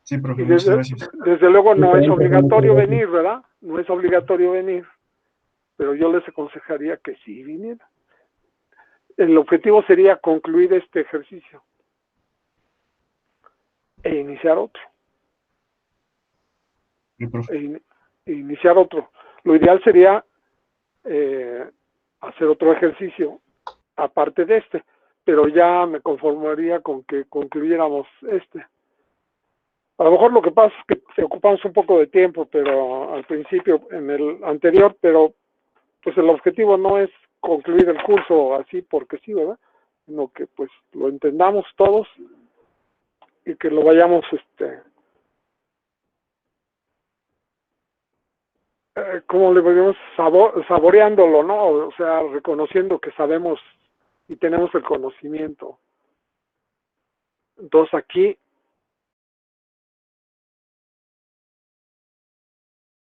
Sí, profe, Y muchas gracias. desde luego no es Bien, profe, muchas obligatorio gracias. venir, ¿verdad? No es obligatorio venir, pero yo les aconsejaría que sí vinieran. El objetivo sería concluir este ejercicio e iniciar otro. Sí, profe. Iniciar otro. Lo ideal sería hacer otro ejercicio aparte de este, pero ya me conformaría con que concluyéramos este. A lo mejor lo que pasa es que se ocupamos un poco de tiempo, pero al principio, en el anterior, pero pues el objetivo no es concluir el curso así porque sí, ¿verdad? Sino que pues lo entendamos todos y que lo vayamos ¿cómo le podemos saboreándolo, ¿no? O sea, reconociendo que sabemos y tenemos el conocimiento. Entonces aquí